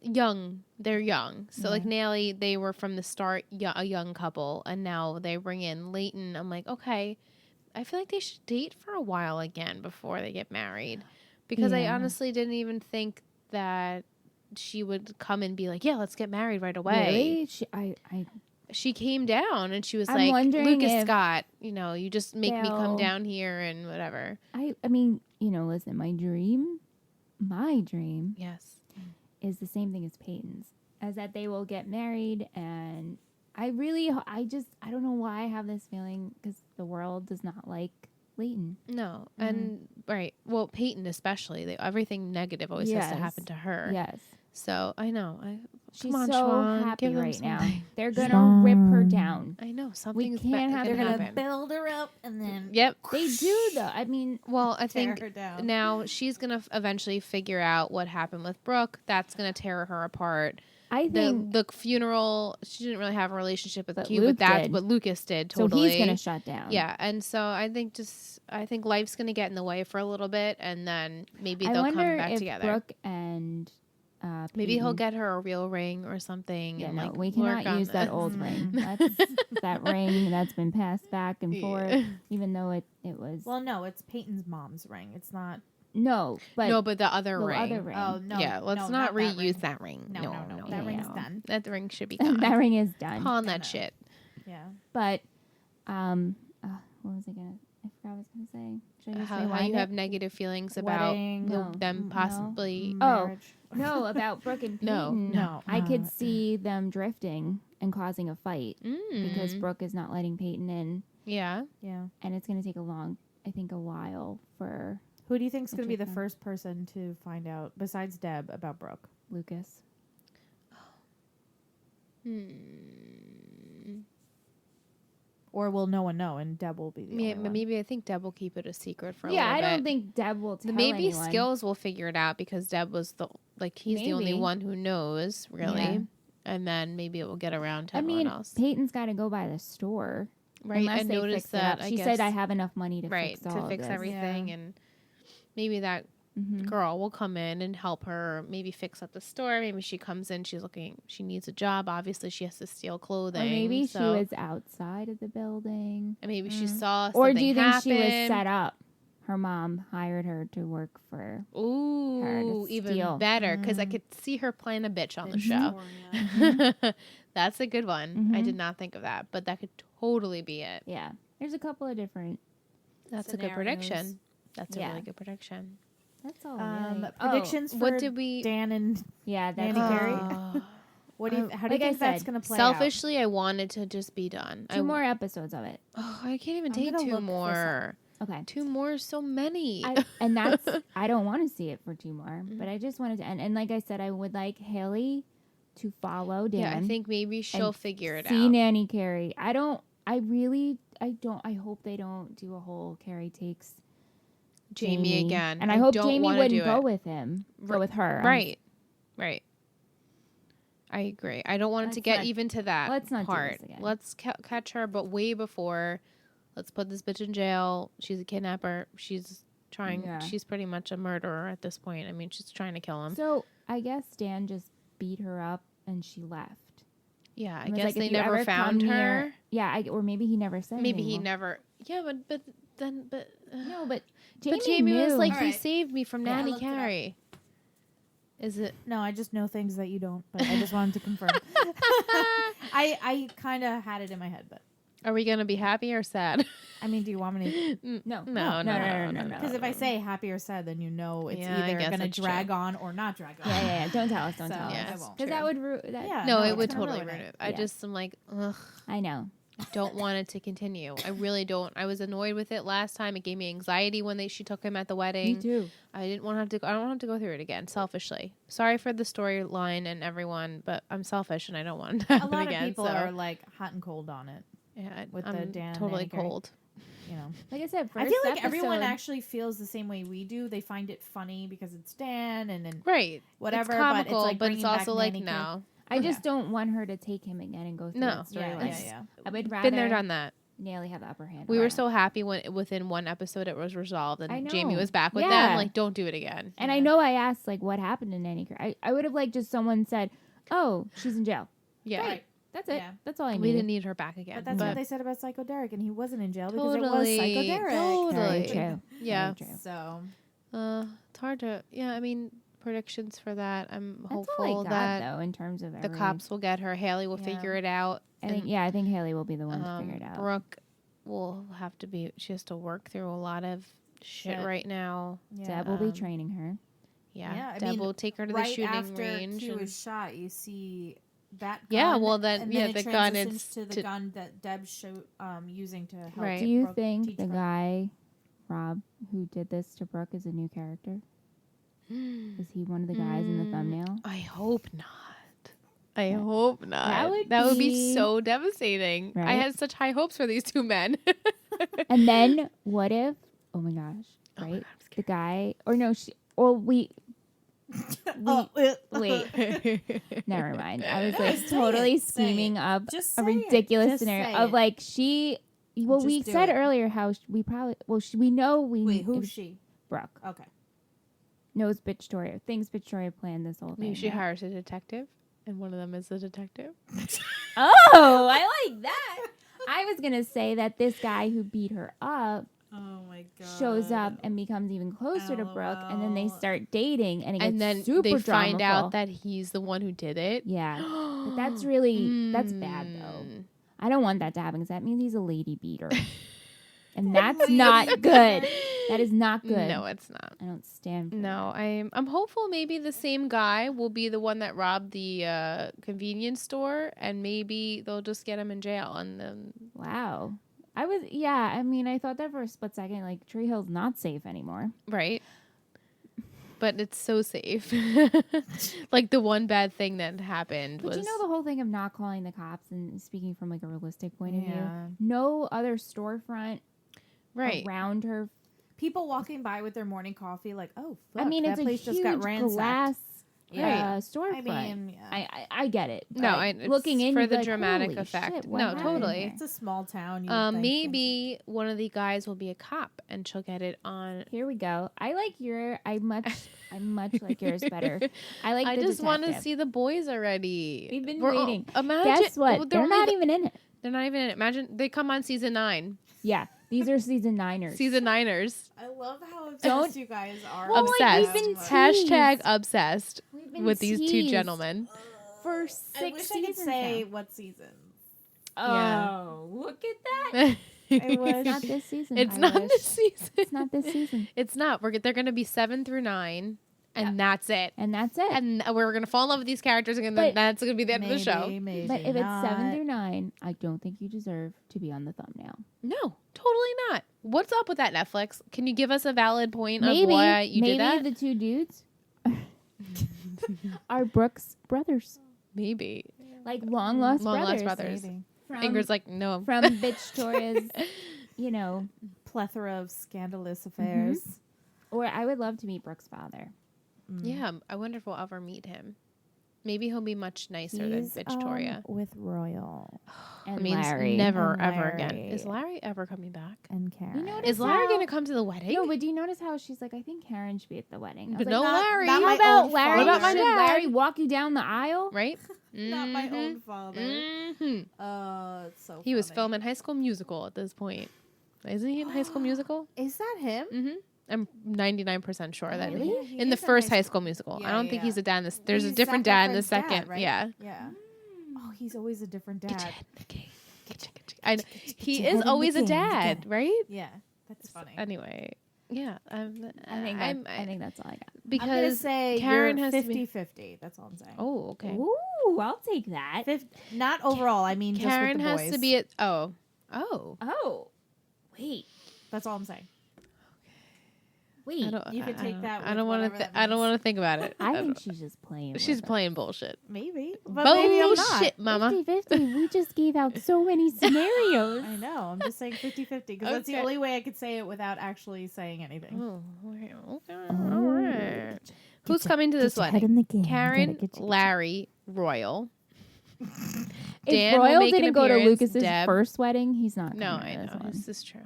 young. They're young, so like Nally, they were from the start a young couple, and now they bring in Leighton. I'm like, okay, I feel like they should date for a while again before they get married, because I Yeah. honestly didn't even think that she would come and be like, yeah, let's get married right away. Really? I She came down and she was I'm like, wondering Lucas if Scott, you just make me come they'll- down here and whatever. I mean, listen, my dream Yes. is the same thing as Peyton's, as that they will get married. And I don't know why I have this feeling, because the world does not like Leighton. No, and right. Well, Peyton especially. Everything negative always has to Yes. happen to her. Yes. So I know. She's Come on, so Siobhan, happy give them right now. something. They're going to rip her down. I know something's can't have they're gonna gonna happen. build her up and then Yep. They do, though. I mean, Well, I tear think her down. now she's gonna eventually figure out what happened with Brooke. That's gonna tear her apart. I think The funeral. She didn't really have a relationship with But Q, but Luke that's did. what Lucas did. so. Totally. He's going to shut down. Yeah, and so I think life's gonna get in the way for a little bit, and then maybe I they'll wonder come back if together. Brooke and Maybe he'll Peyton- get her a real ring or something. Yeah, and no, like we work cannot on use that this. old ring. That's that ring that's been passed back and forth, Yeah. even though it was Well, no, it's Peyton's mom's ring. It's not. no, but No, but the other the ring. other ring. Oh no. Yeah, let's no, not that reuse ring. that ring. No, no. That yeah, ring's no. done. That ring should be gone. that ring is done. Pawn that No. shit. Yeah. But what was I gonna? I forgot what I was gonna say. Should I just How you rewind have it? negative feelings about Wedding. No. them No. possibly. Oh. Marriage. No, about Brooke and No, Peyton. no. I could see them drifting and causing a fight because Mm. Brooke is not letting Peyton in, Yeah. Yeah. and it's gonna take a while for Who do you think's going to be the Interesting. first person to find out besides Deb about Brooke? Lucas. Or will no one know, and Deb will be the only one. Maybe I think Deb will keep it a secret for a Yeah, little I bit. don't think Deb will tell Maybe anyone. Skills will figure it out because Deb was he's the only Maybe. one who knows really, Yeah. and then maybe it will get around to I everyone mean, else. Peyton's got to go by the store. Right, Unless I they noticed fix it that. up. I She guess, said I have enough money to right fix all to of fix this. everything, Yeah. and maybe that Mhm. girl will come in and help her. Maybe fix up the store. Maybe she comes in. She's looking. She needs a job. Obviously, she has to steal clothing. Or maybe she so- was outside of the building. And maybe she Mm. saw. Or Something do you think happen. she was set up? Her mom hired her to work for. Ooh, even steal. better because I Mm. could see her playing a bitch on the Bitch show. Victoria. That's a good one. I Mhm. did not think of that, but that could totally be it. Yeah, there's a couple of different. That's a Scenarios. good prediction. That's a Yeah. really good prediction. That's all. Um, really. predictions for What did we? Dan and Yeah, that's Nanny all. Carey? Oh. what do you? How do you like I think that's said, going to play out? Selfishly, I wanted to just be done. Two more episodes of it. Oh, I can't even I'm take gonna two look this more. Okay. Two more is so many. And that's I don't want to see it for two more, Mm-hmm. but I just wanted to end. And like I said, I would like Haley to follow Dan. yeah, I think maybe she'll and figure it see out. Nanny Carey. I don't. I really. I don't. I hope they don't do a whole Carrie takes Jamie again. And I hope don't Jamie wanna wouldn't do go it. with him. Ri- Go with her. Right. Right. I agree. I don't want it to Let's get not- even to that let's not do part. this again. Let's catch her, but way before. Let's put this bitch in jail. She's a kidnapper. She's trying. Yeah. She's pretty much a murderer at this point. I mean, she's trying to kill him. So I guess Dan just beat her up and she left. Yeah, I And was guess like, they if you never ever found come her. near- Yeah, or maybe he never said. Maybe he anything. never. Yeah, but then No, but Jamie, but Jamie was knew. like, All he right. saved me from Yeah, I Nanny looked it up. Carey. Is it? No, I just know things that you don't, but I just wanted to confirm. I kind of had it in my head, but Are we gonna be happy or sad? I mean, do you want me to? No, No. Because if I say happy or sad, then you know it's Yeah, I either guess going to that's drag true. on or not drag on. Yeah. Don't tell us. Don't So, tell us. Yeah, I that's won't. Because that would that. Yeah. No, no, it it's would gonna totally ruin ruin it. it. I Yeah. just am like, ugh, I know. I don't want it to continue. I really don't. I was annoyed with it last time. It gave me anxiety when she took him at the wedding. Me too. I didn't want to have to. I don't want to go through it again. Selfishly, sorry for the storyline and everyone, but I'm selfish and I don't want it to A happen lot again. of people so. are like hot and cold on it. Yeah, with the I'm Dan totally Nanny Carey. cold. You know, Like I said, first I feel like everyone episode- actually feels the same way we do. They find it funny because it's Dan and Right. whatever, It's but comical, it's like but it's bringing back also like Nanny Carey. no. I just don't want her to take him again and go through No. that storyline. Yeah. I would rather Been there, done that. Nelly have the upper hand. We were Right. so happy when within one episode it was resolved I and know. Jamie was back with Yeah. them. Like, don't do it again. And I know I asked like what happened to Nanny Carey. I would have like just someone said, "Oh, she's in jail." Yeah. Right. That's it. Yeah. That's all I We needed. didn't need her back again. But that's what they said about Psycho Derek, and he wasn't in jail because Totally. it was Psycho Derek. Totally. Very true. Yeah. Very true. So It's hard to. Yeah, I mean, predictions for that. I'm That's all hopeful I got that though in terms of the every, cops will get her. Haley will Yeah. figure it out. I think I think Haley will be the one to Um, figure it out. Brooke will have to be. She has to work through a lot of shit Shit. right now. Deb will be um, training her. Yeah, Yeah, I Deb mean, will take her to right the shooting after range. Q and- is shot, you see that gun. Yeah, well, then- and yeah, it the gun transitions is to the to- gun that Deb's using to help. Right. Do you Brooke think teach the her. guy, Rob, who did this to Brooke is a new character? Is he one of the guys in the thumbnail? I hope not. I hope not. That would be be- so devastating. I Right? had such high hopes for these two men. And then what if? Oh my gosh! Oh my Right, God, I'm the guy or no? Wait, never mind. I was like Say totally it, say it. scheming up Just a say it. ridiculous Just scenario say of it. like she. Well, Just we do said it. earlier how we probably we know we Wait, it who's was she? Brooke Okay. knows Victoria thinks Victoria planned this whole thing. Maybe she right? hires a detective, and one of them is a detective. Oh, I like that. I was gonna say that this guy who beat her up Oh my god. shows up and becomes even closer to Brooke, and then they LOL. start dating, and it gets And then super they find dramaful. out that he's the one who did it. Yeah, but that's really that's bad though. Mm. I don't want that to happen because that means he's a lady beater, and that's not good. That is not good. No, it's not. I don't stand for No, I'm hopeful maybe the same guy will be the one that robbed the convenience store, and maybe they'll just get him in jail, and then that. Wow. I mean, I thought that for a split second, like Tree Hill's not safe anymore. right. but it's so safe. Like the one bad thing that happened But was you know the whole thing of not calling the cops and speaking from like a realistic point of view. Yeah. No other storefront right. around her. People walking by with their morning coffee, like, oh, fuck, I mean, that it's a place huge just got ransacked. glass Yeah. storefront. I mean, yeah. I get it. No, but it's looking in for you'd be the like, dramatic "Holy effect." shit, what No, happened totally. here?" It's a small town. You would think. Maybe one of the guys will be a cop and she'll get it on. Here we go. I like your. I much like yours better. I like. I the just want to detective. see the boys already. We've been We're waiting. Imagine. Guess what? well, They're only not the- even in it. They're not even in it. Imagine they come on season 9. Yeah, these are season 9ers. Season 9ers. I love how obsessed Don't- you guys are. Well, like, Obsessed. we've been Hashtag teased. obsessed We've been with these two teased gentlemen. for I 6 wish I seasons. could say now. what season. Yeah. Oh, look at that! It's not this season. It's I not wish. this season. It's not this season, It's not. They're going to be 7 through 9, and that's it. and that's it. And we're going to fall in love with these characters, and then But- that's going to be the end maybe, of the show. Maybe But if not. it's 7 through 9, I don't think you deserve to be on the thumbnail. No, totally not. What's up with that, Netflix? Can you give us a valid point of Maybe, why you maybe did that? the two dudes are Brooks brothers, Maybe. like long lost Long-lost brothers. brothers. Maybe. From, Ingrid's like, no. from Victoria's, you know. Plethora of scandalous affairs. Or I would love to meet Brooks' father. Mm. Yeah, I wonder if we'll ever meet him. Maybe he'll be much nicer than He's, Victoria. with Royal And I mean, Larry. never, And ever again. Larry. Is Larry ever coming back? and Karen. know what Is Is Larry how- going to come to the wedding? No, but do you notice how she's like, I think Karen should be at the wedding. I was But like, no Larry. not how my about own Larry? What about my Should dad? Larry walk you down the aisle? Right? Not my Mhm. own father. Mhm. It's so He was funny. filming High School Musical at this point. Isn't he in High School Musical? Is that him? Mm-hmm. I'm 99% sure that Really? Yeah, he in the is first High School Musical. Yeah, I don't think yeah. he's a dad in this. There's a He's different Zac dad in the Efron's second. dad, right? Yeah. Yeah. Oh, he's always a different Get your dad. head in the game. I know. He your head is in always the a game. dad, right? Yeah, that's funny. Anyway, yeah. I think that's all I got. because I'm gonna say Karen you're has to be. 50-50. That's all I'm saying. Oh, okay. Ooh, I'll take that. Not overall. I mean, Karen just with the has boys. to be at. Oh. Oh, wait. That's all I'm saying. Wait. I don't. You could I take don't- that I with don't want whatever to. that I don't means. want to think about it. I think she's just playing. she's with playing bullshit. Maybe, but maybe I'm not. Bullshit, mama. 50-50. We just gave out so many scenarios. I know. I'm just saying 50-50 because that's the Okay. only way I could say it without actually saying anything. Oh, okay. All right. Who's coming to this Get your head wedding? in the game. Karen, Get your- Larry, Royal. If Dan will Royal make an didn't go to appearance, Lucas's Deb. first wedding, he's not. No, coming I to this know. one. This is true.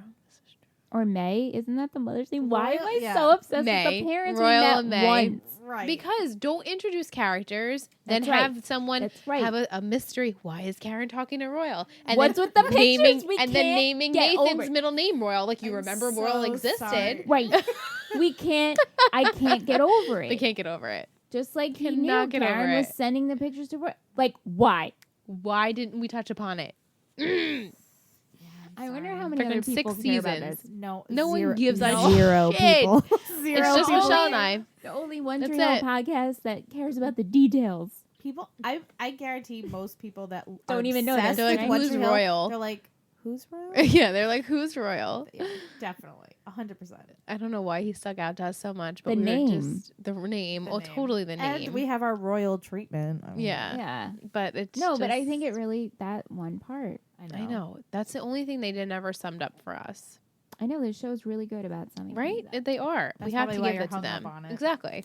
Or May, isn't that the mother's name? Why am Royal- I yeah. so obsessed May. with the parents Royal we and met May. once? Right. Because don't introduce characters, then That's right. have someone That's right. have a mystery. Why is Karen talking to Royal? And What's then with the pictures? naming We and then can't naming get over Nathan's it. middle name Royal? Like you I'm remember so Royal existed. sorry. Right. We can't. I can't get over it. They can't get over it. Just like he Cannot knew get over Karen was it. sending the pictures to Royal. Like, why? Why didn't we touch upon it? I wonder Sorry. how many Freaking other people 6 care about seasons. this. No, No one zero, gives a zero shit. people. It's Zero just people. Michelle and I. The only one That's Trio it. podcast that cares about the details. People, I guarantee most people that are Don't even know that. obsessed They're like, with One who's Tree Hill, Royal? They're like, who's Royal? Yeah, they're like, who's Royal? Yeah, definitely, 100%. I don't know why he stuck out to us so much, but The we name. were just the name. The Oh, name. totally the name. And we have our royal treatment. I mean, yeah. Yeah. But it's No, but I just- think it really, that one part. I know. That's the only thing they did never summed up for us, I know this show's really good about some of right? things. They are. That's we have probably to why give you're it to hung up them. on it. Exactly.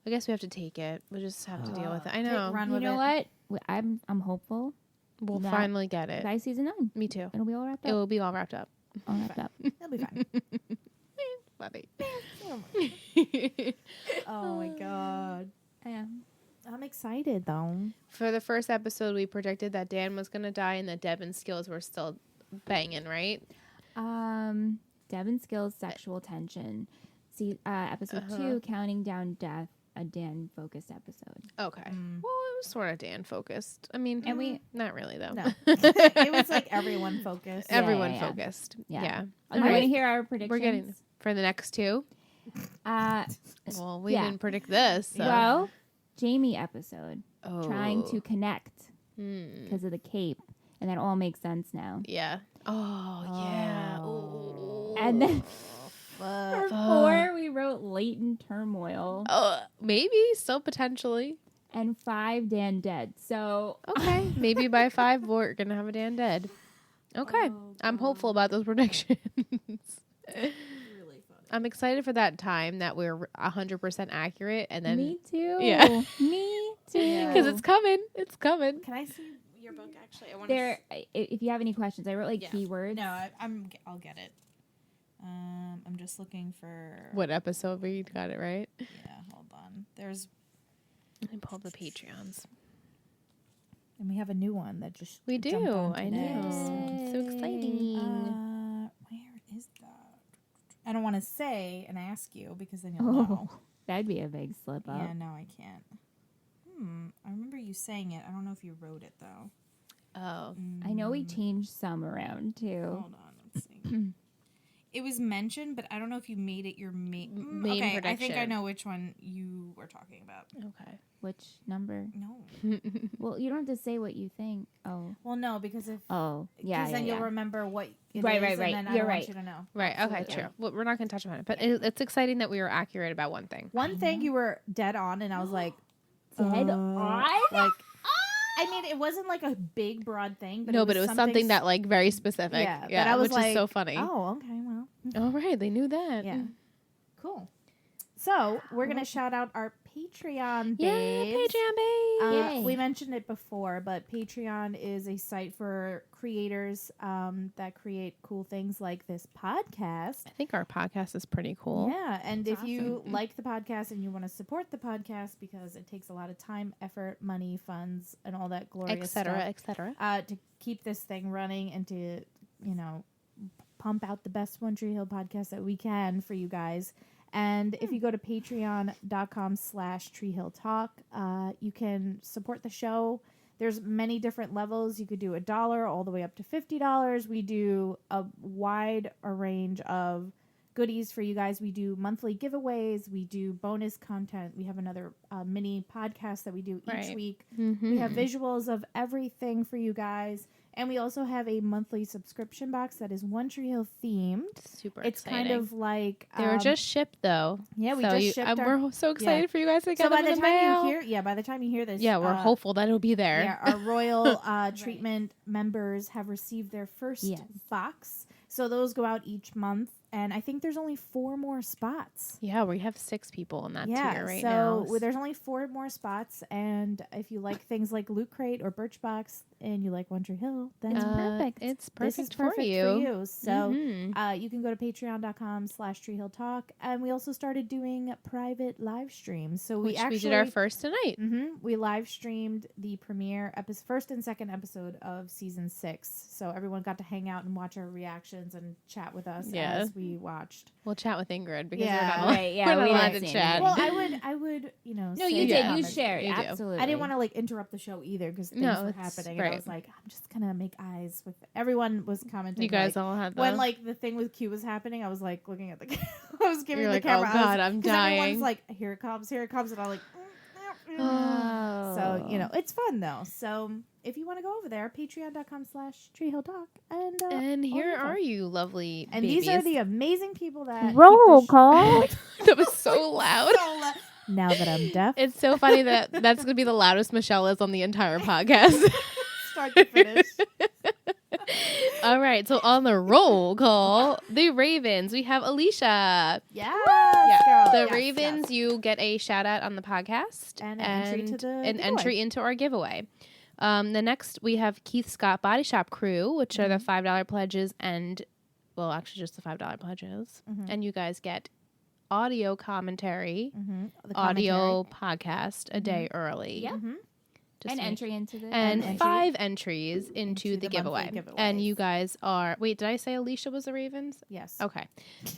I guess we have to take it. We just have to deal with it. I know. Run You with know it. what? I'm hopeful. We'll that- finally get it. By season 9, Me too. it'll be all wrapped It up. will be all wrapped up. All wrapped up. It'll be fine. Love it. Oh my god. Yeah. I'm excited though. For the first episode, we predicted that Dan was going to die and that Deb and Skills were still banging, right? Devin Skills' sexual tension. See, episode 2, counting down death, a Dan focused episode. Okay. Mm. Well, it was sort of Dan focused. I mean, And we- not really though. No. It was like everyone focused. Yeah, Everyone yeah. focused. Yeah. Yeah. Are you Alright. going to hear our predictions? We're getting for the next two. Uh, Well, we Yeah. didn't predict this. So. Well, Jamie episode, Oh. trying to connect Hmm. because of the cape. And that all makes sense now. Yeah. Oh, yeah. Oh. Ooh. And then For Fuck. 4, we wrote latent turmoil. Maybe, still potentially. And 5, Dan dead. So Okay, maybe by 5 we're gonna have a Dan dead. Okay, I'm hopeful about those predictions. Really funny. I'm excited for that time that we're 100% accurate, and then me too. Yeah. Me too. because it's coming, it's coming. Can I see your book? Actually, I want There. If you have any questions, I wrote like Yeah. keywords. No, I'll get it. I'm just looking for What episode we got it right? Yeah, hold on. There's Let me pull the Patreons. and we have a new one that just We do. jumped on I today. know. It's so exciting. Where is that? I don't want to say and ask you because then you'll Oh, know. that'd be a big slip up. Yeah, no, I can't. I remember you saying it. I don't know if you wrote it though. Oh, I know we changed some around too. Hold on, let's see. It was mentioned, but I don't know if you made it your main. Main okay, I think I prediction. know which one you were talking about. okay. Which number? No. Well, you don't have to say what you think. Oh, Well, no, because if yeah, because yeah, then you'll yeah. remember what it Right, is, right, and right. then I You're don't right. want you to know. Right. Okay. Absolutely. True. Well, we're not going to touch on it, but it's exciting that we were accurate about one thing. One thing you were dead on, and I was like, Dead on? Like, I mean, it wasn't like a big broad thing, but No, but it was something that like very specific. yeah, that I was which like, is so funny. Oh, okay, well, All right, they knew that. yeah, cool. So we're gonna shout out our Patreon Yeah, babes. Patreon babe. Yay. We mentioned it before, but Patreon is a site for creators that create cool things like this podcast. I think our podcast is pretty cool. Yeah, and That's if you awesome. like the podcast and you want to support the podcast because it takes a lot of time, effort, money, funds, and all that glorious etc. stuff etc. to keep this thing running and to, pump out the best One Tree Hill podcast that we can for you guys. And if you go to patreon.com/treehilltalk, you can support the show. There's many different levels. You could do $1 all the way up to $50. We do a wide range of goodies for you guys. We do monthly giveaways. We do bonus content. We have another mini podcast that we do each Right. week. Mm-hmm. We have visuals of everything for you guys. And we also have a monthly subscription box that is One Tree Hill themed. Super It's exciting. kind of like They were just shipped though. yeah, we so just shipped our, we're so excited for you guys to get so by them the in the time mail. you hear by the time you hear this, Yeah, we're hopeful that it'll be there. Yeah, our royal treatment members have received their first Yes. box. So those go out each month, and I think there's only 4 more spots. Yeah, we have 6 people in that tier right so now. there's only 4 more spots, and if you like things like Loot Crate or Birchbox, and you like One Tree Hill, then It's perfect. It's this is perfect, perfect for you. So Mhm. you can go to patreon.com/treehilltalk, and we also started doing private live streams. So Which we did our first tonight. we live streamed the premiere first and second episode of season 6. So everyone got to hang out and watch our reactions and chat with us Yeah. as we watched. We'll chat with Ingrid because Yeah. we're not allowed, Right, yeah, we're not we allowed didn't to see chat. Well, I would, No, say you did. You comments. shared. You do. Absolutely. I didn't want to interrupt the show either because things No, were it's happening, and I right. was like, I'm just gonna make eyes with everyone was commenting. You guys like, all had when the like the thing with Q was happening, I was like looking at the I was giving You're the like, camera. oh God, I'm 'cause dying. Everyone's like, here it comes, and I'm like. Oh. So, it's fun though. So, if you want to go over there, patreon.com/treehilltalk. And here info. are you, lovely And babies. these are the amazing people that Roll keep the call. That was so loud. Now that I'm deaf, It's so funny that that's going to be the loudest Michelle is on the entire podcast. start to finish. All right, so on the roll call, the Ravens, we have Alicia. Yes, Yeah, girl. the Yes, Ravens, yes. you get a shout out on the podcast And an entry to the an giveaway. entry into our giveaway. The next we have Keith Scott Body Shop Crew, which are the $5 pledges, and well, actually just the $5 pledges, and you guys get audio commentary, The audio podcast a day early. Yep. Mhm. Just An make- entry into the and entry. 5 entries into the the monthly giveaway. And giveaways. you guys are wait, did I say Alicia was the Ravens? Yes. Okay.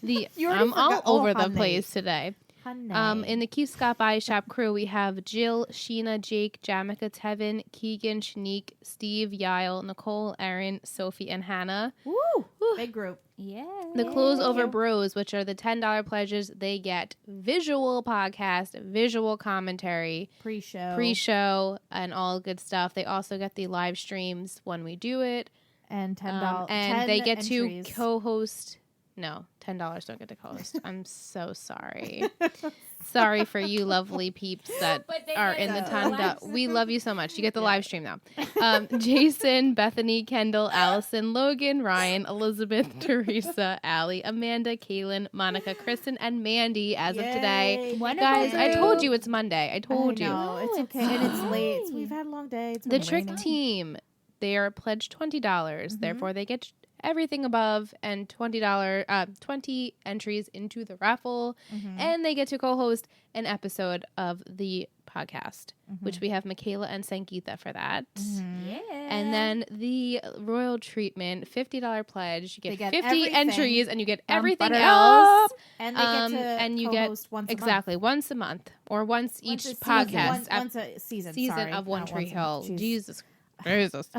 The You already I'm all forgot. Oh, over the honey. place today. Honey. In the Keith Scott Body Shop crew, we have Jill, Sheena, Jake, Jamaica, Tevin, Keegan, Shanique, Steve, Yael, Nicole, Erin, Sophie, and Hannah. Woo! Big group. Yeah. The Clothes Thank Over you. Bros, which are the $10 pledges, they get visual podcast, visual commentary, pre-show, and all good stuff. They also get the live streams when we do it. and $10. And they get 10 entries. to co-host No, $10 don't get to co-host. I'm so sorry. Sorry for you lovely peeps that But they are get in the the ton. live We love you so much. You get the live stream now. Jason, Bethany, Kendall, Allison, Logan, Ryan, Elizabeth, Teresa, Allie, Amanda, Kaylin, Monica, Kristen, and Mandy as of today. Yay. Wonderful Guys, I group. told you it's Monday. I told you. No, it's No, okay. it's And it's late. fine. We've had a long day. It's The been trick raining. team, they are pledged $20. Therefore, they get everything above and $20 entries into the raffle, and they get to co-host an episode of the podcast, which we have Michaela and Sangeeta for that. Yeah. And then the royal treatment, $50 pledge. You They get get 50 everything. entries, and you get Bump everything it else. up. And they get to and you get co-host once exactly once a month or once Once each a season. podcast Once a season. season sorry, of One not Tree once a month. Hill. Jeez. Jesus.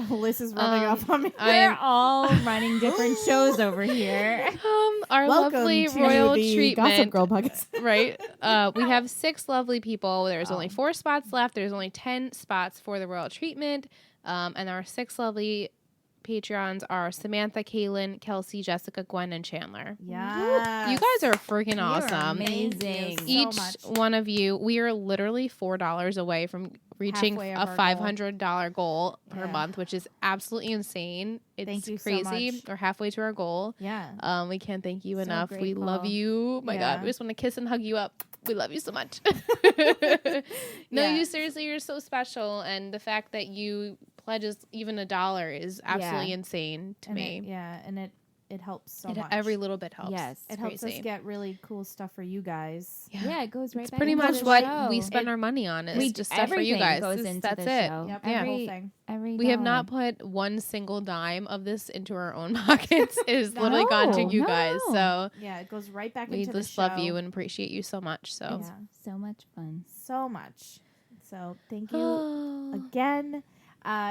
Liz is rubbing off on me. We're all running different shows over here. Our Welcome lovely to royal the Gossip treatment. Girl podcast. Right. We have 6 lovely people. There's only 4 spots left. There's only 10 spots for the royal treatment. And our 6 lovely Patreons are Samantha, Kaylin, Kelsey, Jessica, Gwen, and Chandler. Yeah. You guys are freaking You're awesome. amazing. So Each much. one of you, we are literally $4 away from reaching Halfway a of our $500 goal per Yeah. month, which is absolutely insane. It's Thank you so crazy. much. We're halfway to our goal. Yeah. We can't thank you So enough. We love grateful. you. My Yeah. God, we just want to kiss and hug you up. We love you so much. No, Yeah. you seriously, you're so special, and the fact that you pledges even $1 is absolutely Yeah. insane to And me. it helps so It- much. every little bit helps. Yes. It It's helps crazy. us get really cool stuff for you guys. Yeah, it goes right It's back pretty into much the what show. we spend our money on is We just stuff for you everything guys. goes This- into that's the it. show. Yep. Yeah. The whole Every- thing. Every We have dollar. not put one single dime of this into our own pockets. It has literally gone to No, you guys. no. So Yeah, it goes right back we into the just show. love you and appreciate you so much. So Yeah. So much fun. So much. So thank you again.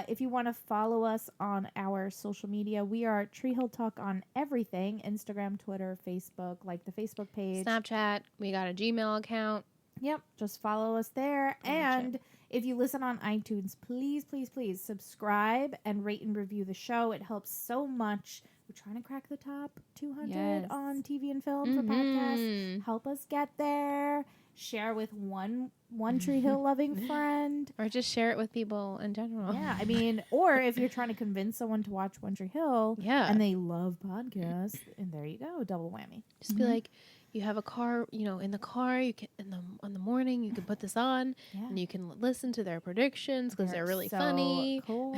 If you want to follow us on our social media, we are Tree Hill Talk on everything: Instagram, Twitter, Facebook, like the Facebook page. Snapchat, we got a Gmail account. Yep, just follow us there. And if you listen on iTunes, please, please, please subscribe and rate and review the show. It helps so much. We're trying to crack the top 200 Yes. on TV and film for podcasts. Mhm. Help us get there. Share with one Tree Hill loving friend. Or just share it with people in general. Yeah, I mean, or if you're trying to convince someone to watch One Tree Hill Yeah. and they love podcasts, and there you go, double whammy. Just be like, you have a car, in the car, you can in the morning you can put this on Yeah, and you can listen to their predictions because they're really so funny. Cool.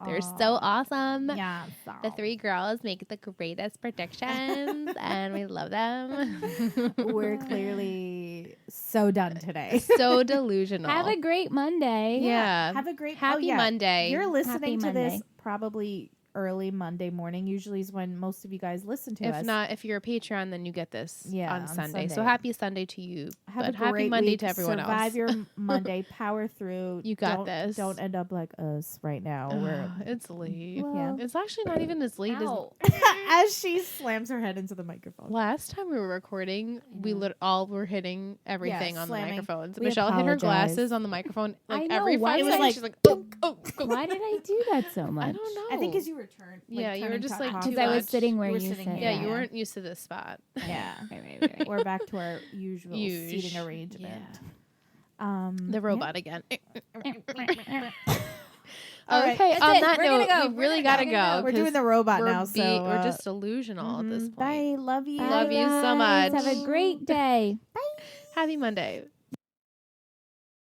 They're so awesome. Yeah, so. The 3 girls make the greatest predictions and we love them. We're clearly so done today. so delusional. Have a great Monday. Yeah. Have a great Happy Monday. You're listening Happy to this Monday. probably early Monday morning. Usually is when most of you guys listen to If us. not, if you're a Patreon, then you get this Yeah, on on Sunday. So Sunday. happy Sunday to you. Have but a happy great Monday week. to everyone Survive else. your Monday. Power through. You got Don't- this. Don't end up like us right now. Where It's late. Yeah. It's actually not even as late as Ow. as she slams her head into the microphone. last time we were recording. We all were hitting everything on slamming. the microphones. We Michelle hit her apologize. glasses on the microphone like I know, every why 5 did seconds. I- She's like, oh. Why did I do that so much? I don't know. I think as you were turned. Yeah, you were turning just, to like, top. too Because I was much. sitting where You you, were sitting said. here. Yeah, you weren't used to this spot. Yeah. Right. We're back to our usual Huge. seating arrangement. The robot again. All right, Okay, that's on it. that We're gonna note, go. we We're really gonna gotta go. go. We're doing 'cause the robot we're now, so we're just delusional at this mhm. point. Bye. Love you. Love you so Guys, much. Have a great day. Happy Monday.